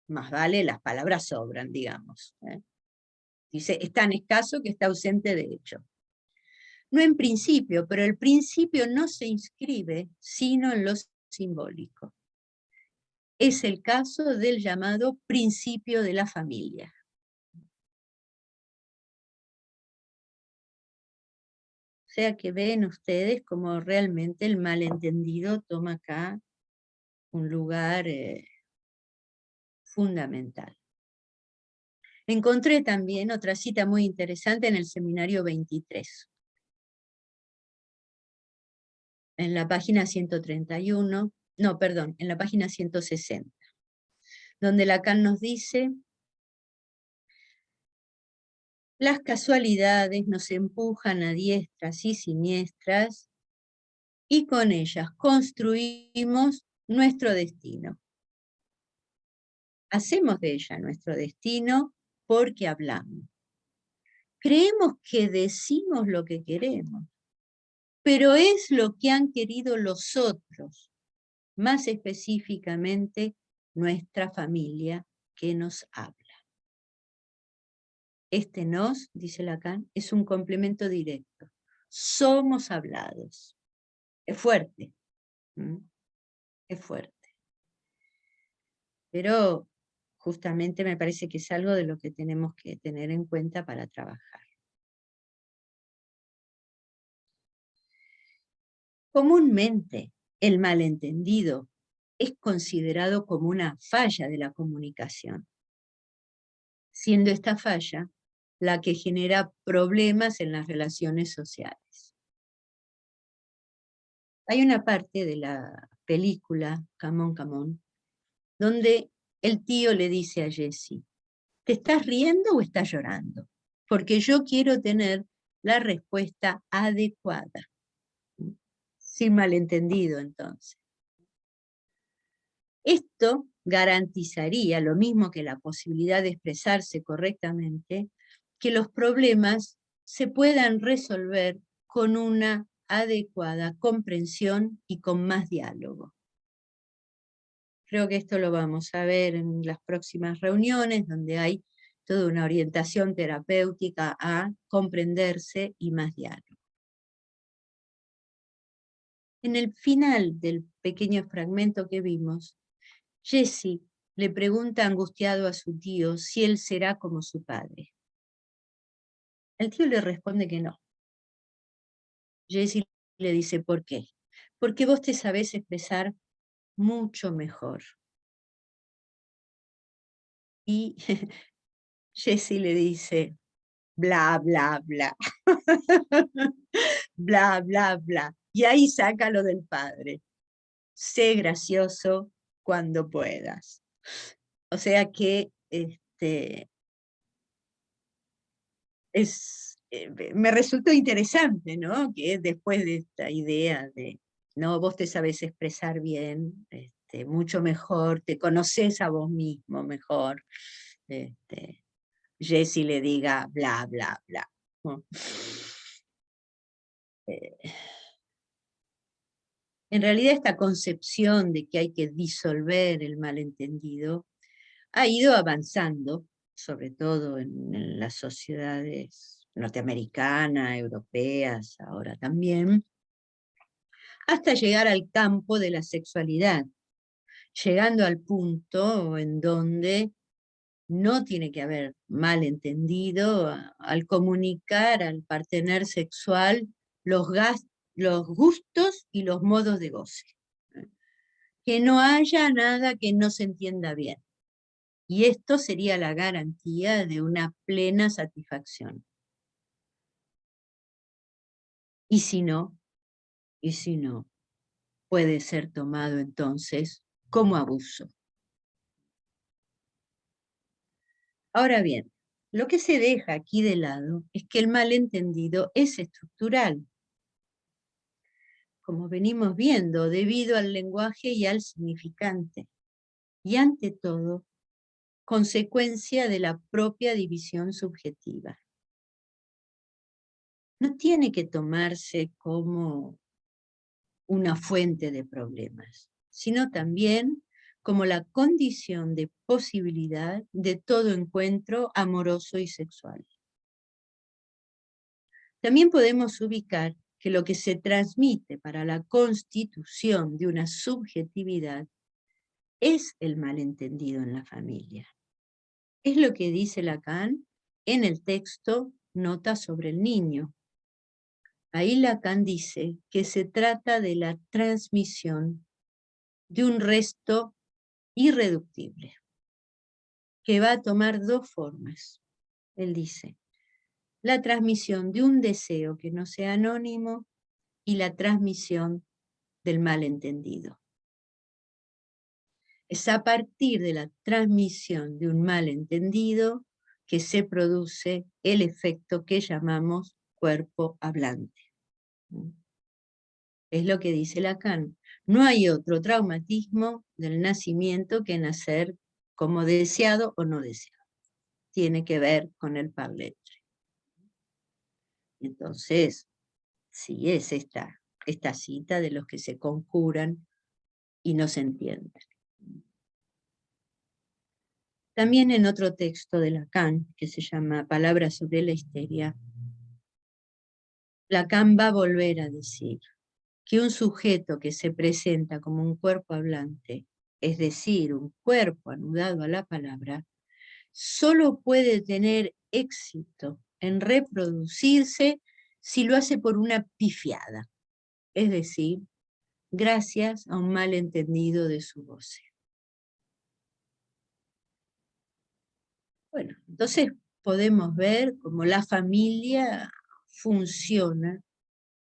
S1: más vale, las palabras sobran, digamos. Dice, es tan escaso que está ausente de hecho. No en principio, pero el principio no se inscribe sino en lo simbólico. Es el caso del llamado principio de la familia. O sea que ven ustedes como realmente el malentendido toma acá un lugar fundamental. Encontré también otra cita muy interesante en el seminario 23. En la página 131, no, perdón, en la página 160, donde Lacan nos dice, las casualidades nos empujan a diestras y siniestras y con ellas construimos nuestro destino. Hacemos de ella nuestro destino porque hablamos. Creemos que decimos lo que queremos, pero es lo que han querido los otros, más específicamente nuestra familia que nos habla. Este nos, dice Lacan, es un complemento directo. Somos hablados. Es fuerte. Es fuerte. Pero justamente me parece que es algo de lo que tenemos que tener en cuenta para trabajar. Comúnmente, el malentendido es considerado como una falla de la comunicación, siendo esta falla la que genera problemas en las relaciones sociales. Hay una parte de la película Come On, Come On, donde el tío le dice a Jessie, ¿te estás riendo o estás llorando? Porque yo quiero tener la respuesta adecuada. Sin malentendido, entonces. Esto garantizaría, lo mismo que la posibilidad de expresarse correctamente, que los problemas se puedan resolver con una adecuada comprensión y con más diálogo. Creo que esto lo vamos a ver en las próximas reuniones, donde hay toda una orientación terapéutica a comprenderse y más diálogo. En el final del pequeño fragmento que vimos, Jesse le pregunta angustiado a su tío si él será como su padre. El tío le responde que no. Jesse le dice, ¿por qué? Porque vos te sabés expresar mucho mejor. Y Jesse le dice, bla, bla, bla. Bla, bla, bla. Y ahí saca lo del padre. Sé gracioso cuando puedas. O sea que me resultó interesante, ¿no? Que después de esta idea de, no, vos te sabés expresar bien, mucho mejor, te conoces a vos mismo mejor, Jesse le diga bla, bla, bla, ¿no? En realidad esta concepción de que hay que disolver el malentendido ha ido avanzando, sobre todo en las sociedades norteamericanas, europeas, ahora también, hasta llegar al campo de la sexualidad, llegando al punto en donde no tiene que haber malentendido al comunicar al partener sexual los gustos y los modos de goce. Que no haya nada que no se entienda bien. Y esto sería la garantía de una plena satisfacción. Y si no, puede ser tomado entonces como abuso. Ahora bien, lo que se deja aquí de lado es que el malentendido es estructural, como venimos viendo, debido al lenguaje y al significante, y ante todo, consecuencia de la propia división subjetiva. No tiene que tomarse como una fuente de problemas, sino también como la condición de posibilidad de todo encuentro amoroso y sexual. También podemos ubicar que lo que se transmite para la constitución de una subjetividad es el malentendido en la familia. Es lo que dice Lacan en el texto Nota sobre el niño. Ahí Lacan dice que se trata de la transmisión de un resto irreductible, que va a tomar dos formas. Él dice, la transmisión de un deseo que no sea anónimo y la transmisión del malentendido. Es a partir de la transmisión de un malentendido que se produce el efecto que llamamos cuerpo hablante. Es lo que dice Lacan. No hay otro traumatismo del nacimiento que nacer como deseado o no deseado. Tiene que ver con el parletre. Entonces, sí es esta cita de los que se conjuran y no se entienden. También en otro texto de Lacan, que se llama Palabras sobre la histeria, Lacan va a volver a decir que un sujeto que se presenta como un cuerpo hablante, es decir, un cuerpo anudado a la palabra, solo puede tener éxito en reproducirse si lo hace por una pifiada, es decir, gracias a un malentendido de su voz. Bueno, entonces podemos ver cómo la familia funciona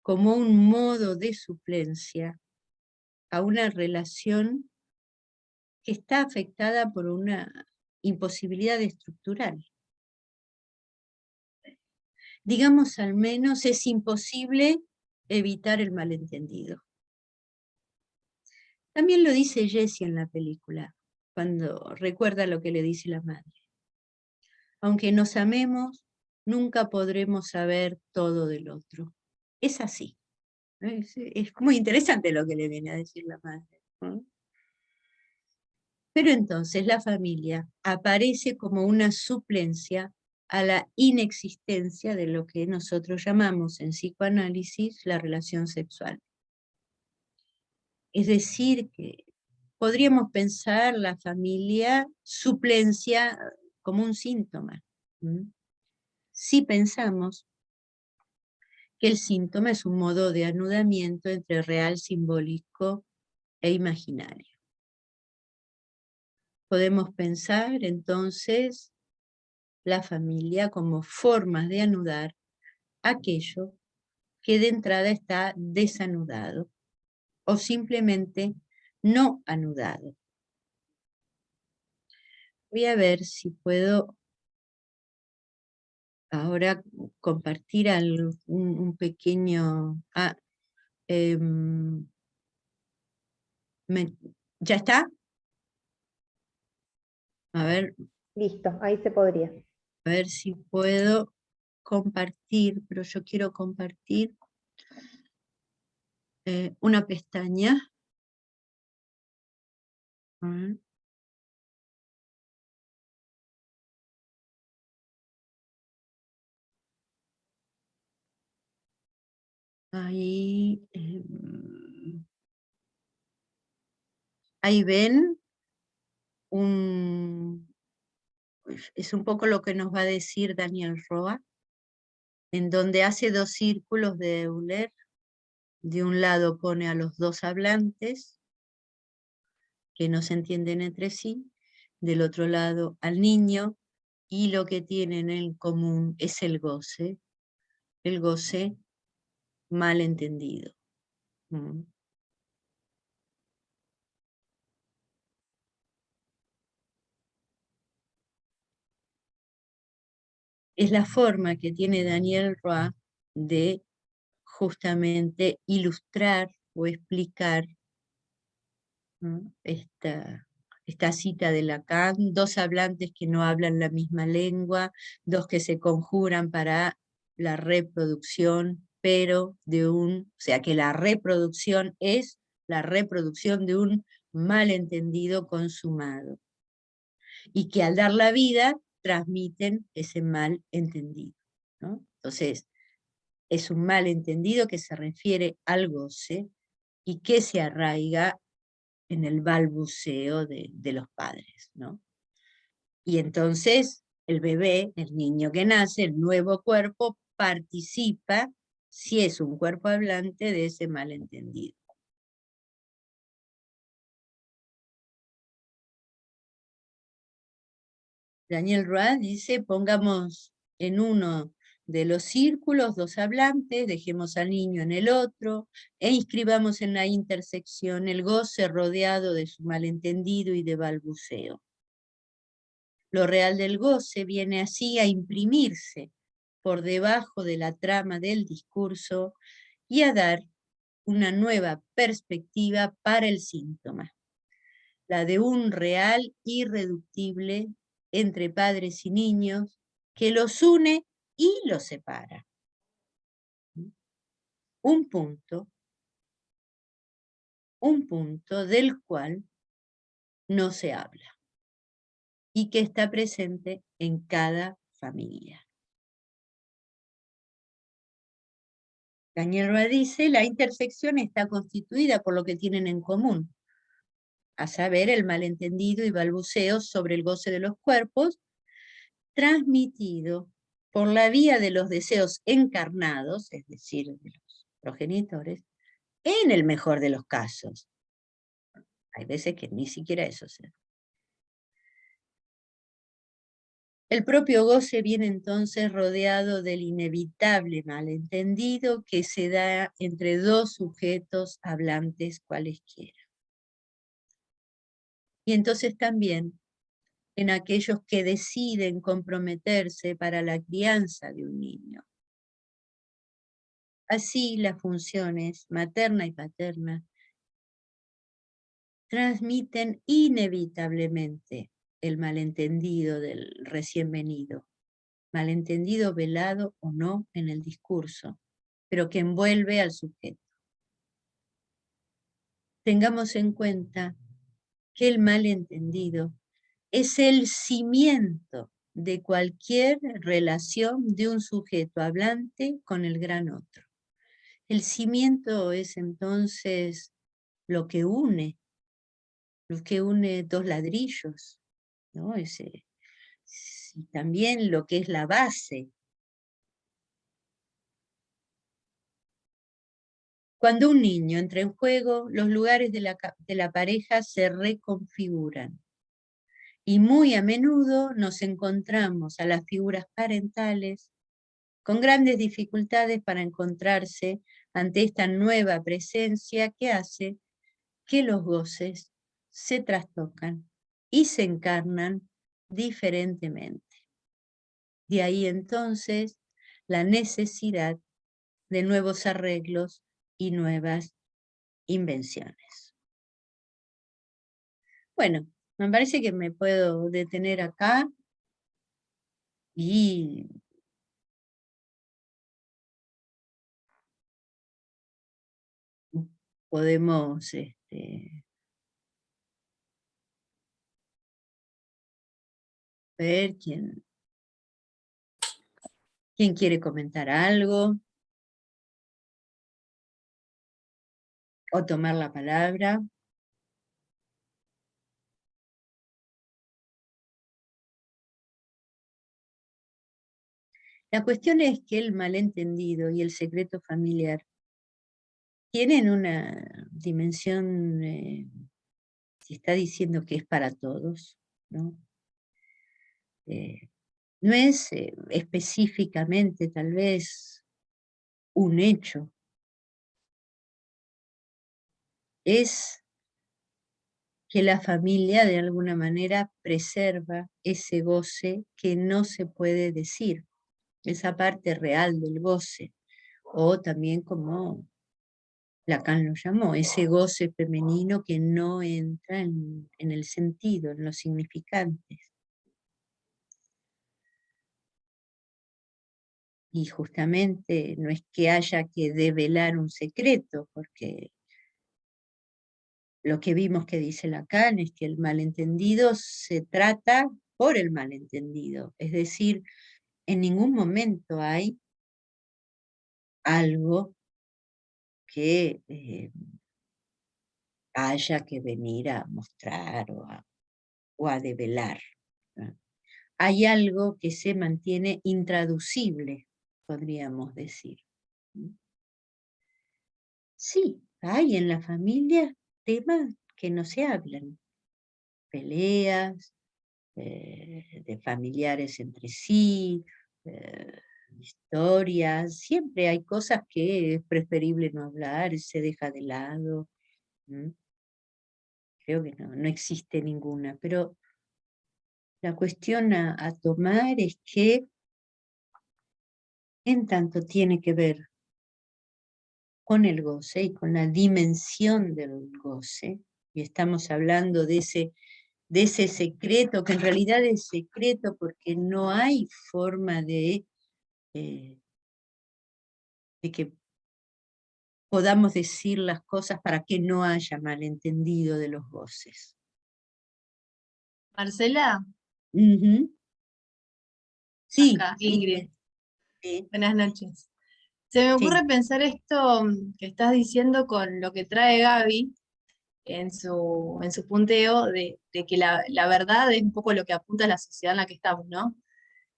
S1: como un modo de suplencia a una relación que está afectada por una imposibilidad estructural. Digamos, al menos es imposible evitar el malentendido. También lo dice Jesse en la película. cuando recuerda lo que le dice la madre. Aunque nos amemos, nunca podremos saber todo del otro. Es así. Es muy interesante lo que le viene a decir la madre, ¿no? Pero entonces la familia aparece como una suplencia a la inexistencia de lo que nosotros llamamos en psicoanálisis la relación sexual. Es decir, que podríamos pensar la familia suplencia como un síntoma. Si pensamos que el síntoma es un modo de anudamiento entre real, simbólico e imaginario. Podemos pensar entonces la familia como formas de anudar aquello que de entrada está desanudado o simplemente no anudado. Voy a ver si puedo ahora compartir un pequeño... ¿ya está? A ver,
S4: Listo, ahí se podría.
S1: a ver si puedo compartir, pero yo quiero compartir una pestaña. A ver. Ahí, ahí ven, es un poco lo que nos va a decir Daniel Roa, en donde hace dos círculos de Euler. De un lado pone a los dos hablantes, que no se entienden entre sí, del otro lado al niño, y lo que tienen en común es el goce mal entendido. Es la forma que tiene Daniel Roa de justamente ilustrar o explicar, ¿no?, esta cita de Lacan: dos hablantes que no hablan la misma lengua, dos que se conjuran para la reproducción, pero o sea que la reproducción es la reproducción de un malentendido consumado, y que al dar la vida transmiten ese malentendido, ¿no? Entonces, es un malentendido que se refiere al goce y que se arraiga en el balbuceo de los padres, ¿no? Y entonces el bebé, el niño que nace, el nuevo cuerpo, participa, si es un cuerpo hablante, de ese malentendido. Daniel Roa dice: pongamos en uno de los círculos dos hablantes, dejemos al niño en el otro, e inscribamos en la intersección el goce rodeado de su malentendido y de balbuceo. Lo real del goce viene así a imprimirse por debajo de la trama del discurso y a dar una nueva perspectiva para el síntoma, la de un real irreductible entre padres y niños que los une y los separa. Un punto del cual no se habla y que está presente en cada familia. Daniel Roa dice: la intersección está constituida por lo que tienen en común, a saber, el malentendido y balbuceo sobre el goce de los cuerpos, transmitido por la vía de los deseos encarnados, es decir, de los progenitores, en el mejor de los casos. Hay veces que ni siquiera eso se da. El propio goce viene entonces rodeado del inevitable malentendido que se da entre dos sujetos hablantes cualesquiera. Y entonces también en aquellos que deciden comprometerse para la crianza de un niño. Así las funciones materna y paterna transmiten inevitablemente el malentendido del recién venido, malentendido velado o no en el discurso, pero que envuelve al sujeto. Tengamos en cuenta que el malentendido es el cimiento de cualquier relación de un sujeto hablante con el gran otro. El cimiento es entonces lo que une dos ladrillos, ¿no? Y también lo que es la base. Cuando un niño entra en juego, los lugares de la pareja se reconfiguran. Y muy a menudo nos encontramos a las figuras parentales con grandes dificultades para encontrarse ante esta nueva presencia que hace que los goces se trastocan y se encarnan diferentemente. De ahí entonces la necesidad de nuevos arreglos y nuevas invenciones. Bueno, me parece que me puedo detener acá y podemos ver quién quiere comentar algo o tomar la palabra. La cuestión es que el malentendido y el secreto familiar tienen una dimensión, se está diciendo que es para todos, ¿no? No es específicamente tal vez un hecho, es que la familia de alguna manera preserva ese goce que no se puede decir, esa parte real del goce, o también como Lacan lo llamó, ese goce femenino que no entra en el sentido, en los significantes. Y justamente no es que haya que develar un secreto, porque lo que vimos que dice Lacan es que el malentendido se trata por el malentendido, es decir, en ningún momento hay algo que haya que venir a mostrar o a develar, ¿no? Hay algo que se mantiene intraducible, podríamos decir. Sí, hay en la familia temas que no se hablan, peleas de familiares entre sí, historias, siempre hay cosas que es preferible no hablar, se deja de lado. Creo que no existe ninguna, pero la cuestión a tomar es que en tanto tiene que ver con el goce y con la dimensión del goce, y estamos hablando de ese secreto, que en realidad es secreto porque no hay forma de que podamos decir las cosas para que no haya malentendido de los goces.
S5: Marcela,
S1: Sí,
S5: acá, Ingrid.
S1: sí,
S5: Buenas noches. Se me ocurre pensar esto que estás diciendo con lo que trae Gaby en su punteo de que la verdad es un poco lo que apunta a la sociedad en la que estamos, ¿no?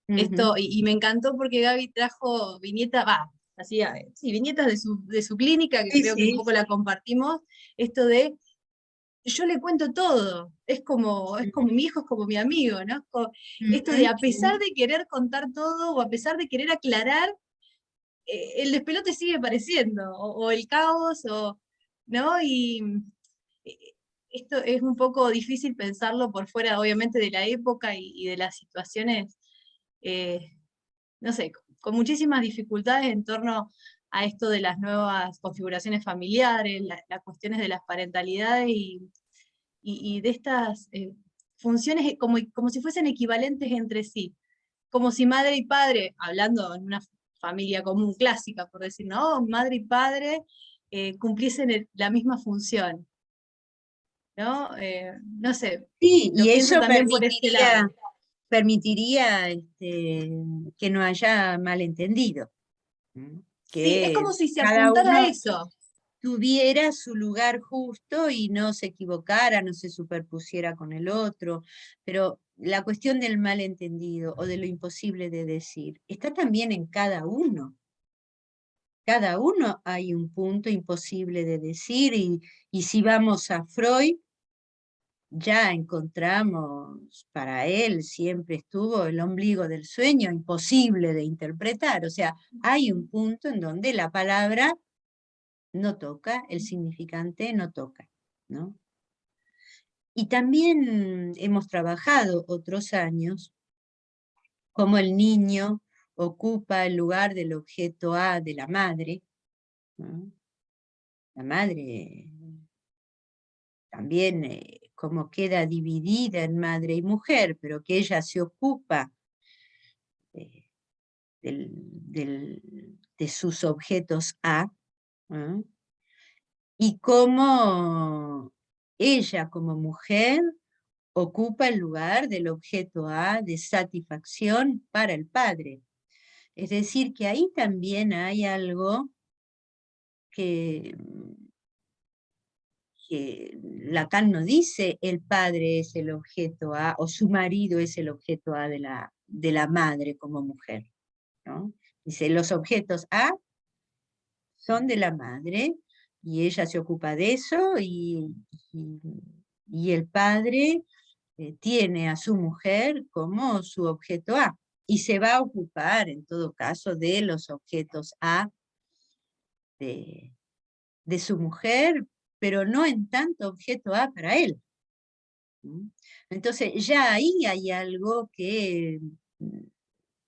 S5: Esto, y me encantó porque Gaby trajo viñetas, viñetas de su clínica, que creo que un poco la compartimos, esto de yo le cuento todo, es como mi hijo, es como mi amigo, ¿no? Esto de a pesar de querer contar todo, o a pesar de querer aclarar, el despelote sigue apareciendo, o el caos, ¿no? Y esto es un poco difícil pensarlo por fuera, obviamente, de la época y de las situaciones, no sé, con muchísimas dificultades en torno a esto de las nuevas configuraciones familiares, las cuestiones de las parentalidades, y de estas funciones como si fuesen equivalentes entre sí, como si madre y padre, hablando en una familia común clásica, por decir, no, madre y padre cumpliesen la misma función, ¿no? No sé,
S1: Sí,
S5: lo
S1: y
S5: pienso
S1: eso
S5: también por este lado.
S1: permitiría que no haya malentendido,
S5: Sí, es
S1: que
S5: como si se
S1: cada
S5: apuntara a
S1: uno
S5: eso.
S1: tuviera su lugar justo y no se equivocara, no se superpusiera con el otro, pero la cuestión del malentendido o de lo imposible de decir está también en cada uno. Cada uno hay un punto imposible de decir y si vamos a Freud, ya encontramos, para él siempre estuvo el ombligo del sueño imposible de interpretar, o sea, hay un punto en donde la palabra no toca, el significante no toca, ¿no? Y también hemos trabajado otros años cómo el niño ocupa el lugar del objeto A de la madre, ¿no? La madre también como queda dividida en madre y mujer, pero que ella se ocupa eh, de sus objetos A, ¿no? Y cómo ella como mujer ocupa el lugar del objeto A de satisfacción para el padre. Es decir, que ahí también hay algo que, que Lacan no dice el padre es el objeto A o su marido es el objeto A de la madre como mujer, ¿no? Dice los objetos A son de la madre y ella se ocupa de eso y, y el padre tiene a su mujer como su objeto A y se va a ocupar en todo caso de los objetos A de su mujer, pero no en tanto objeto A para él. Entonces ya ahí hay algo que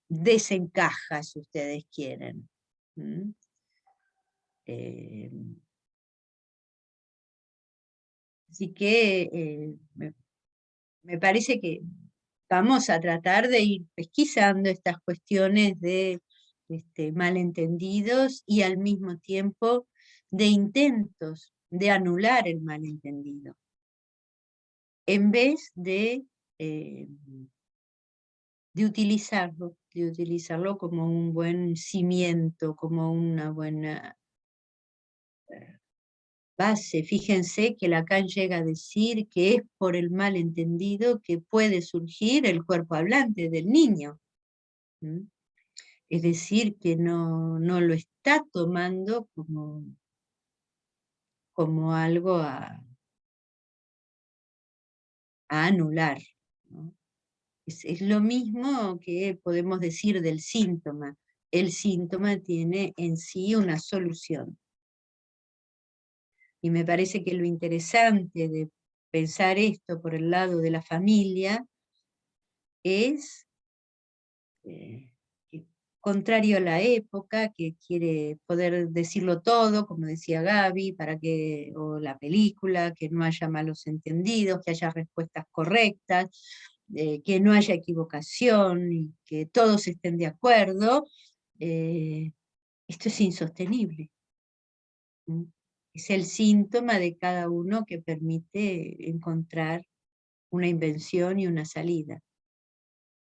S1: desencaja, si ustedes quieren. Así que me parece que vamos a tratar de ir pesquisando estas cuestiones de malentendidos y al mismo tiempo de intentos de anular el malentendido, en vez de utilizarlo como un buen cimiento, como una buena base. Fíjense que Lacan llega a decir que es por el malentendido que puede surgir el cuerpo hablante del niño. Es decir, que no lo está tomando como algo a anular, ¿no? Es lo mismo que podemos decir del síntoma. El síntoma tiene en sí una solución. Y me parece que lo interesante de pensar esto por el lado de la familia es que, contrario a la época, que quiere poder decirlo todo, como decía Gaby, o la película, que no haya malos entendidos, que haya respuestas correctas, que no haya equivocación y que todos estén de acuerdo, esto es insostenible. Es el síntoma de cada uno que permite encontrar una invención y una salida.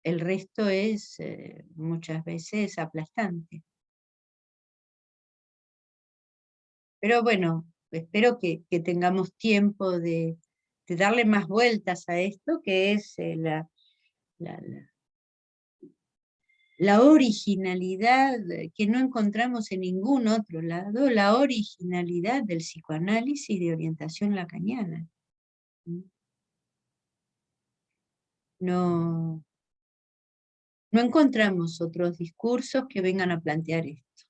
S1: El resto es muchas veces aplastante. Pero bueno, espero que tengamos tiempo de darle más vueltas a esto, que es la originalidad que no encontramos en ningún otro lado, la originalidad del psicoanálisis de orientación lacaniana. No encontramos otros discursos que vengan a plantear esto.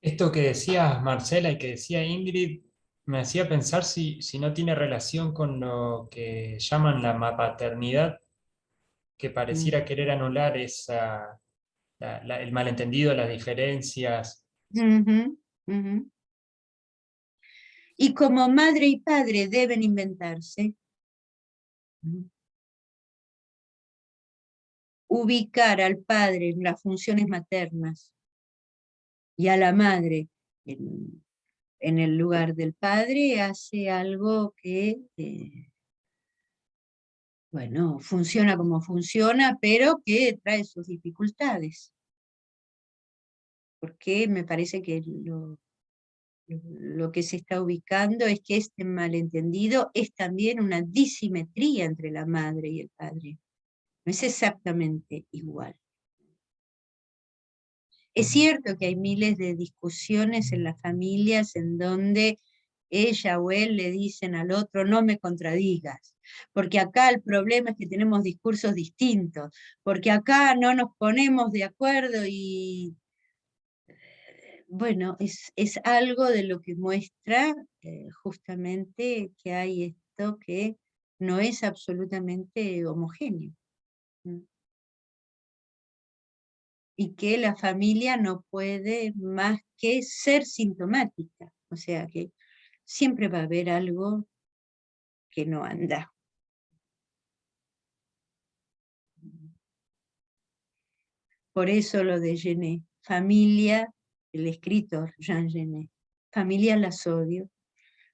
S6: Esto que decías, Marcela, y que decía Ingrid, me hacía pensar si no tiene relación con lo que llaman la mapaternidad, que pareciera querer anular el malentendido, las diferencias.
S1: Ujú. Ujú. Y como madre y padre deben inventarse, ubicar al padre en las funciones maternas y a la madre en el lugar del padre hace algo que, bueno, funciona como funciona, pero que trae sus dificultades. Porque me parece que lo que se está ubicando es que este malentendido es también una disimetría entre la madre y el padre. No es exactamente igual. Es cierto que hay miles de discusiones en las familias en donde ella o él le dicen al otro, no me contradigas, porque acá el problema es que tenemos discursos distintos, porque acá no nos ponemos de acuerdo y, bueno, es algo de lo que muestra justamente que hay esto que no es absolutamente homogéneo. Y que la familia no puede más que ser sintomática, o sea que siempre va a haber algo que no anda. Por eso lo de Genet, familia, el escritor Jean Genet, familia las odio,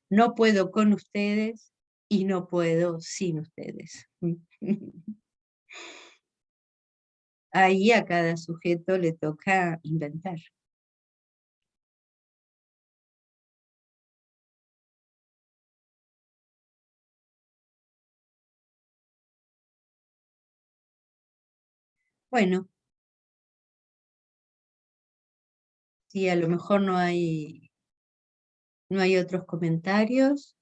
S1: no puedo con ustedes y no puedo sin ustedes. Ahí a cada sujeto le toca inventar. Bueno, si a lo mejor no hay otros comentarios.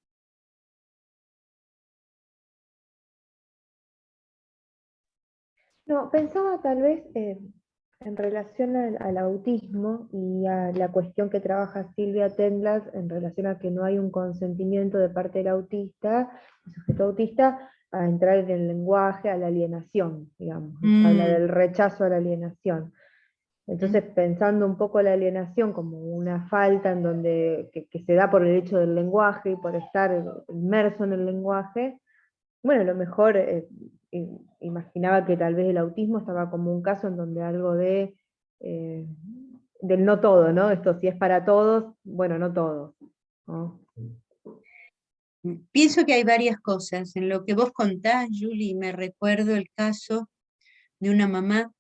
S4: No, pensaba tal vez en relación al autismo y a la cuestión que trabaja Silvia Tendlas en relación a que no hay un consentimiento de parte del autista, el sujeto autista, a entrar en el lenguaje, a la alienación, digamos. Habla del rechazo a la alienación. Entonces, pensando un poco la alienación como una falta en donde, que se da por el hecho del lenguaje y por estar inmerso en el lenguaje, bueno, a lo mejor imaginaba que tal vez el autismo estaba como un caso en donde algo del no todo, ¿no? Esto si es para todos, bueno, no todos, ¿no?
S1: Pienso que hay varias cosas. En lo que vos contás, Julie, me recuerdo el caso de una mamá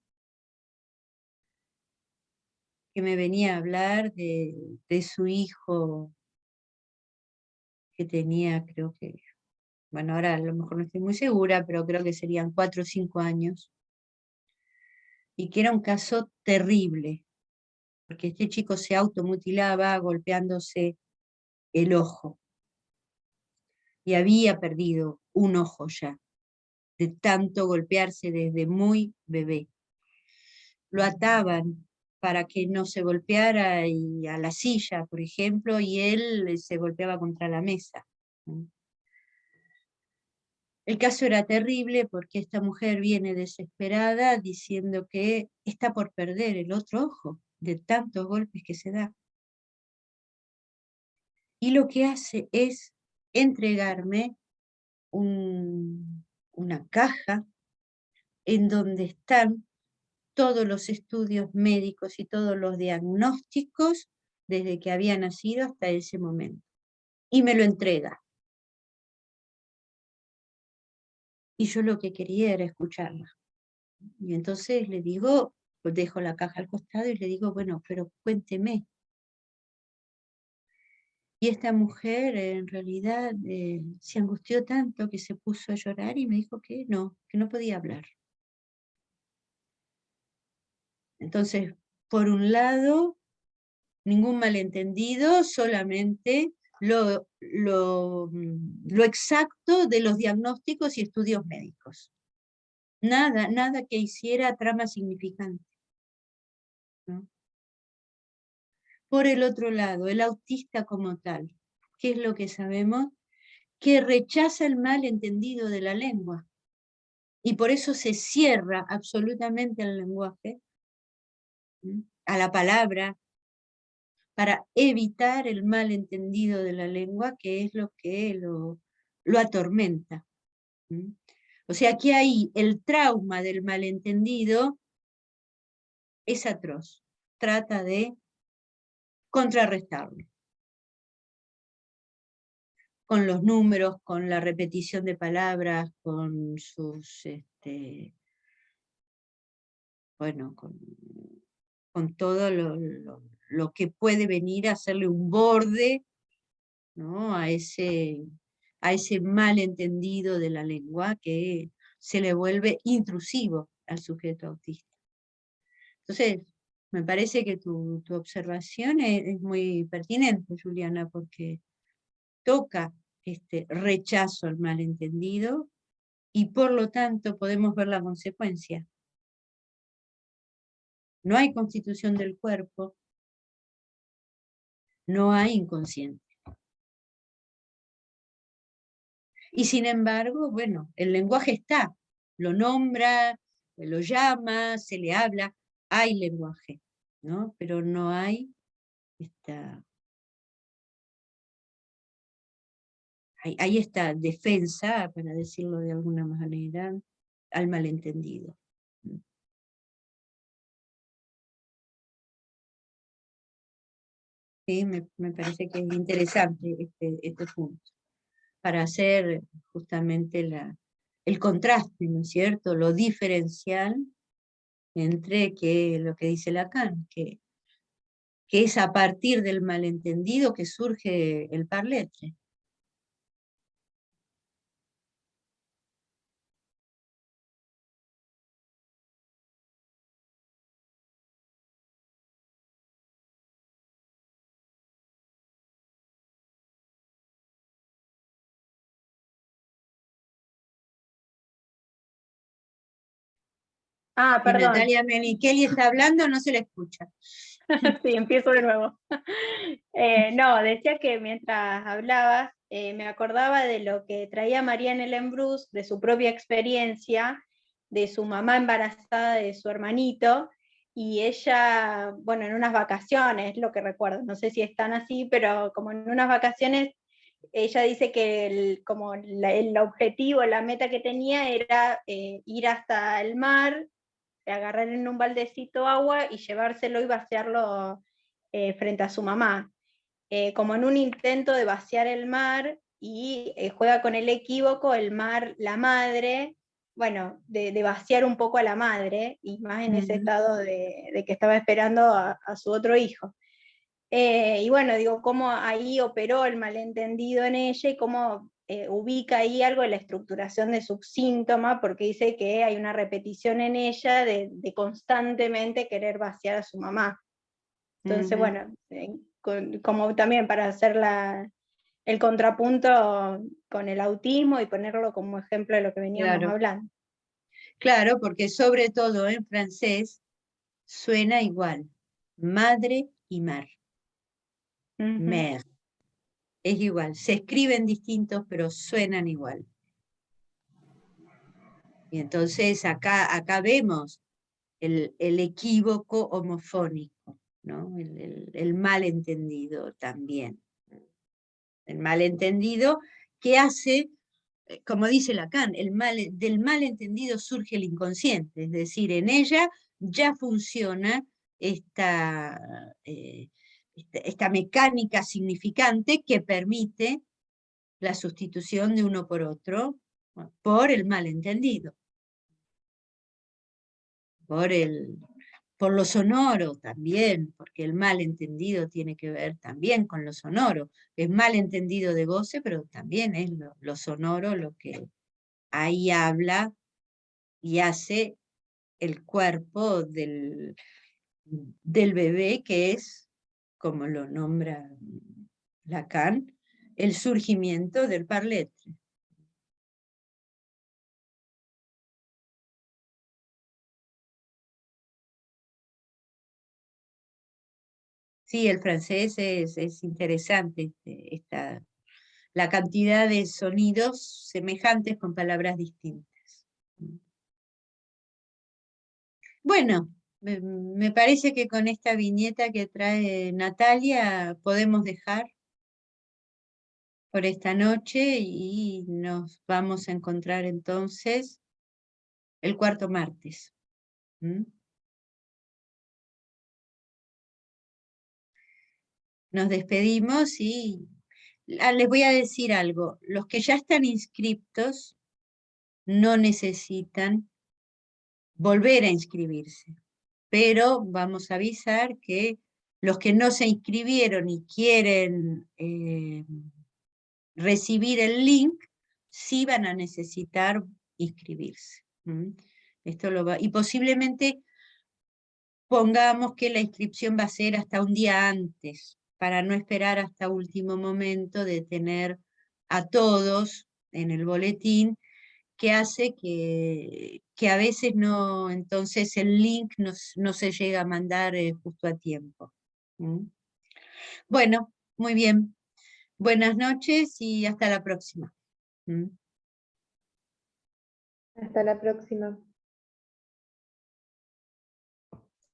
S1: que me venía a hablar de su hijo que tenía, creo que, bueno, ahora a lo mejor no estoy muy segura, pero creo que serían 4 o 5 años, y que era un caso terrible, porque este chico se automutilaba golpeándose el ojo, y había perdido un ojo ya, de tanto golpearse desde muy bebé. Lo ataban para que no se golpeara y a la silla, por ejemplo, y él se golpeaba contra la mesa. El caso era terrible porque esta mujer viene desesperada diciendo que está por perder el otro ojo de tantos golpes que se da. Y lo que hace es entregarme una caja en donde están todos los estudios médicos y todos los diagnósticos desde que había nacido hasta ese momento. Y me lo entrega. Y yo lo que quería era escucharla. Y entonces le digo, pues dejo la caja al costado y le digo, bueno, pero cuénteme. Y esta mujer en realidad se angustió tanto que se puso a llorar y me dijo que no podía hablar. Entonces, por un lado, ningún malentendido, solamente lo exacto de los diagnósticos y estudios médicos. Nada que hiciera trama significante, ¿no? Por el otro lado, el autista como tal, ¿qué es lo que sabemos? Que rechaza el malentendido de la lengua. Y por eso se cierra absolutamente al lenguaje, a la palabra, para evitar el malentendido de la lengua, que es lo que lo atormenta. ¿Mm? O sea que ahí el trauma del malentendido es atroz. Trata de contrarrestarlo. Con los números, con la repetición de palabras, con sus, bueno, con todo lo que puede venir a hacerle un borde, ¿no? a ese malentendido de la lengua que se le vuelve intrusivo al sujeto autista. Entonces, me parece que tu observación es muy pertinente, Juliana, porque toca este rechazo al malentendido y por lo tanto podemos ver la consecuencia. No hay constitución del cuerpo, no hay inconsciente. Y sin embargo, bueno, el lenguaje está, lo nombra, lo llama, se le habla, hay lenguaje, ¿no? Pero no hay hay esta defensa, para decirlo de alguna manera, al malentendido. Sí, me parece que es interesante este punto, para hacer justamente el contraste, ¿no es cierto?, lo diferencial entre lo que dice Lacan, que es a partir del malentendido que surge el parletre.
S7: Ah,
S1: Si
S7: perdón.
S1: Natalia Menicheli está hablando, no se la escucha.
S7: Sí, empiezo de nuevo. No, decía que mientras hablabas, me acordaba de lo que traía Marianne Ellenbrus, de su propia experiencia, de su mamá embarazada de su hermanito, y ella, bueno, en unas vacaciones, es lo que recuerdo, no sé si están así, pero como en unas vacaciones, ella dice que el objetivo, la meta que tenía era ir hasta el mar, agarrar en un baldecito agua y llevárselo y vaciarlo frente a su mamá, como en un intento de vaciar el mar, y juega con el equívoco, el mar, la madre, bueno, de vaciar un poco a la madre, y más en ese estado de que estaba esperando a su otro hijo. Y bueno, digo, cómo ahí operó el malentendido en ella y cómo ubica ahí algo de la estructuración de su síntoma, porque dice que hay una repetición en ella de constantemente querer vaciar a su mamá. Entonces, bueno, como también para hacer el contrapunto con el autismo y ponerlo como ejemplo de lo que veníamos hablando.
S1: Claro, porque sobre todo en francés suena igual, madre y mar. Mère. Es igual, se escriben distintos, pero suenan igual. Y entonces acá vemos el equívoco homofónico, ¿no? El malentendido también. El malentendido que hace, como dice Lacan, del malentendido surge el inconsciente, es decir, en ella ya funciona esta mecánica significante que permite la sustitución de uno por otro, por el malentendido, por lo sonoro también, porque el malentendido tiene que ver también con lo sonoro. Es malentendido de goce, pero también es lo sonoro lo que ahí habla y hace el cuerpo del bebé, que es, como lo nombra Lacan, el surgimiento del parletre. Sí, el francés es interesante, la cantidad de sonidos semejantes con palabras distintas. Bueno, Me parece que con esta viñeta que trae Natalia podemos dejar por esta noche y nos vamos a encontrar entonces el cuarto martes. ¿Mm? Nos despedimos y les voy a decir algo. Los que ya están inscriptos no necesitan volver a inscribirse, pero vamos a avisar que los que no se inscribieron y quieren recibir el link, sí van a necesitar inscribirse. Esto lo va, y posiblemente pongamos que la inscripción va a ser hasta un día antes, para no esperar hasta último momento de tener a todos en el boletín, que hace que a veces no, entonces el link no se llega a mandar justo a tiempo. Bueno, muy bien. Buenas noches y hasta la próxima.
S4: Hasta la próxima.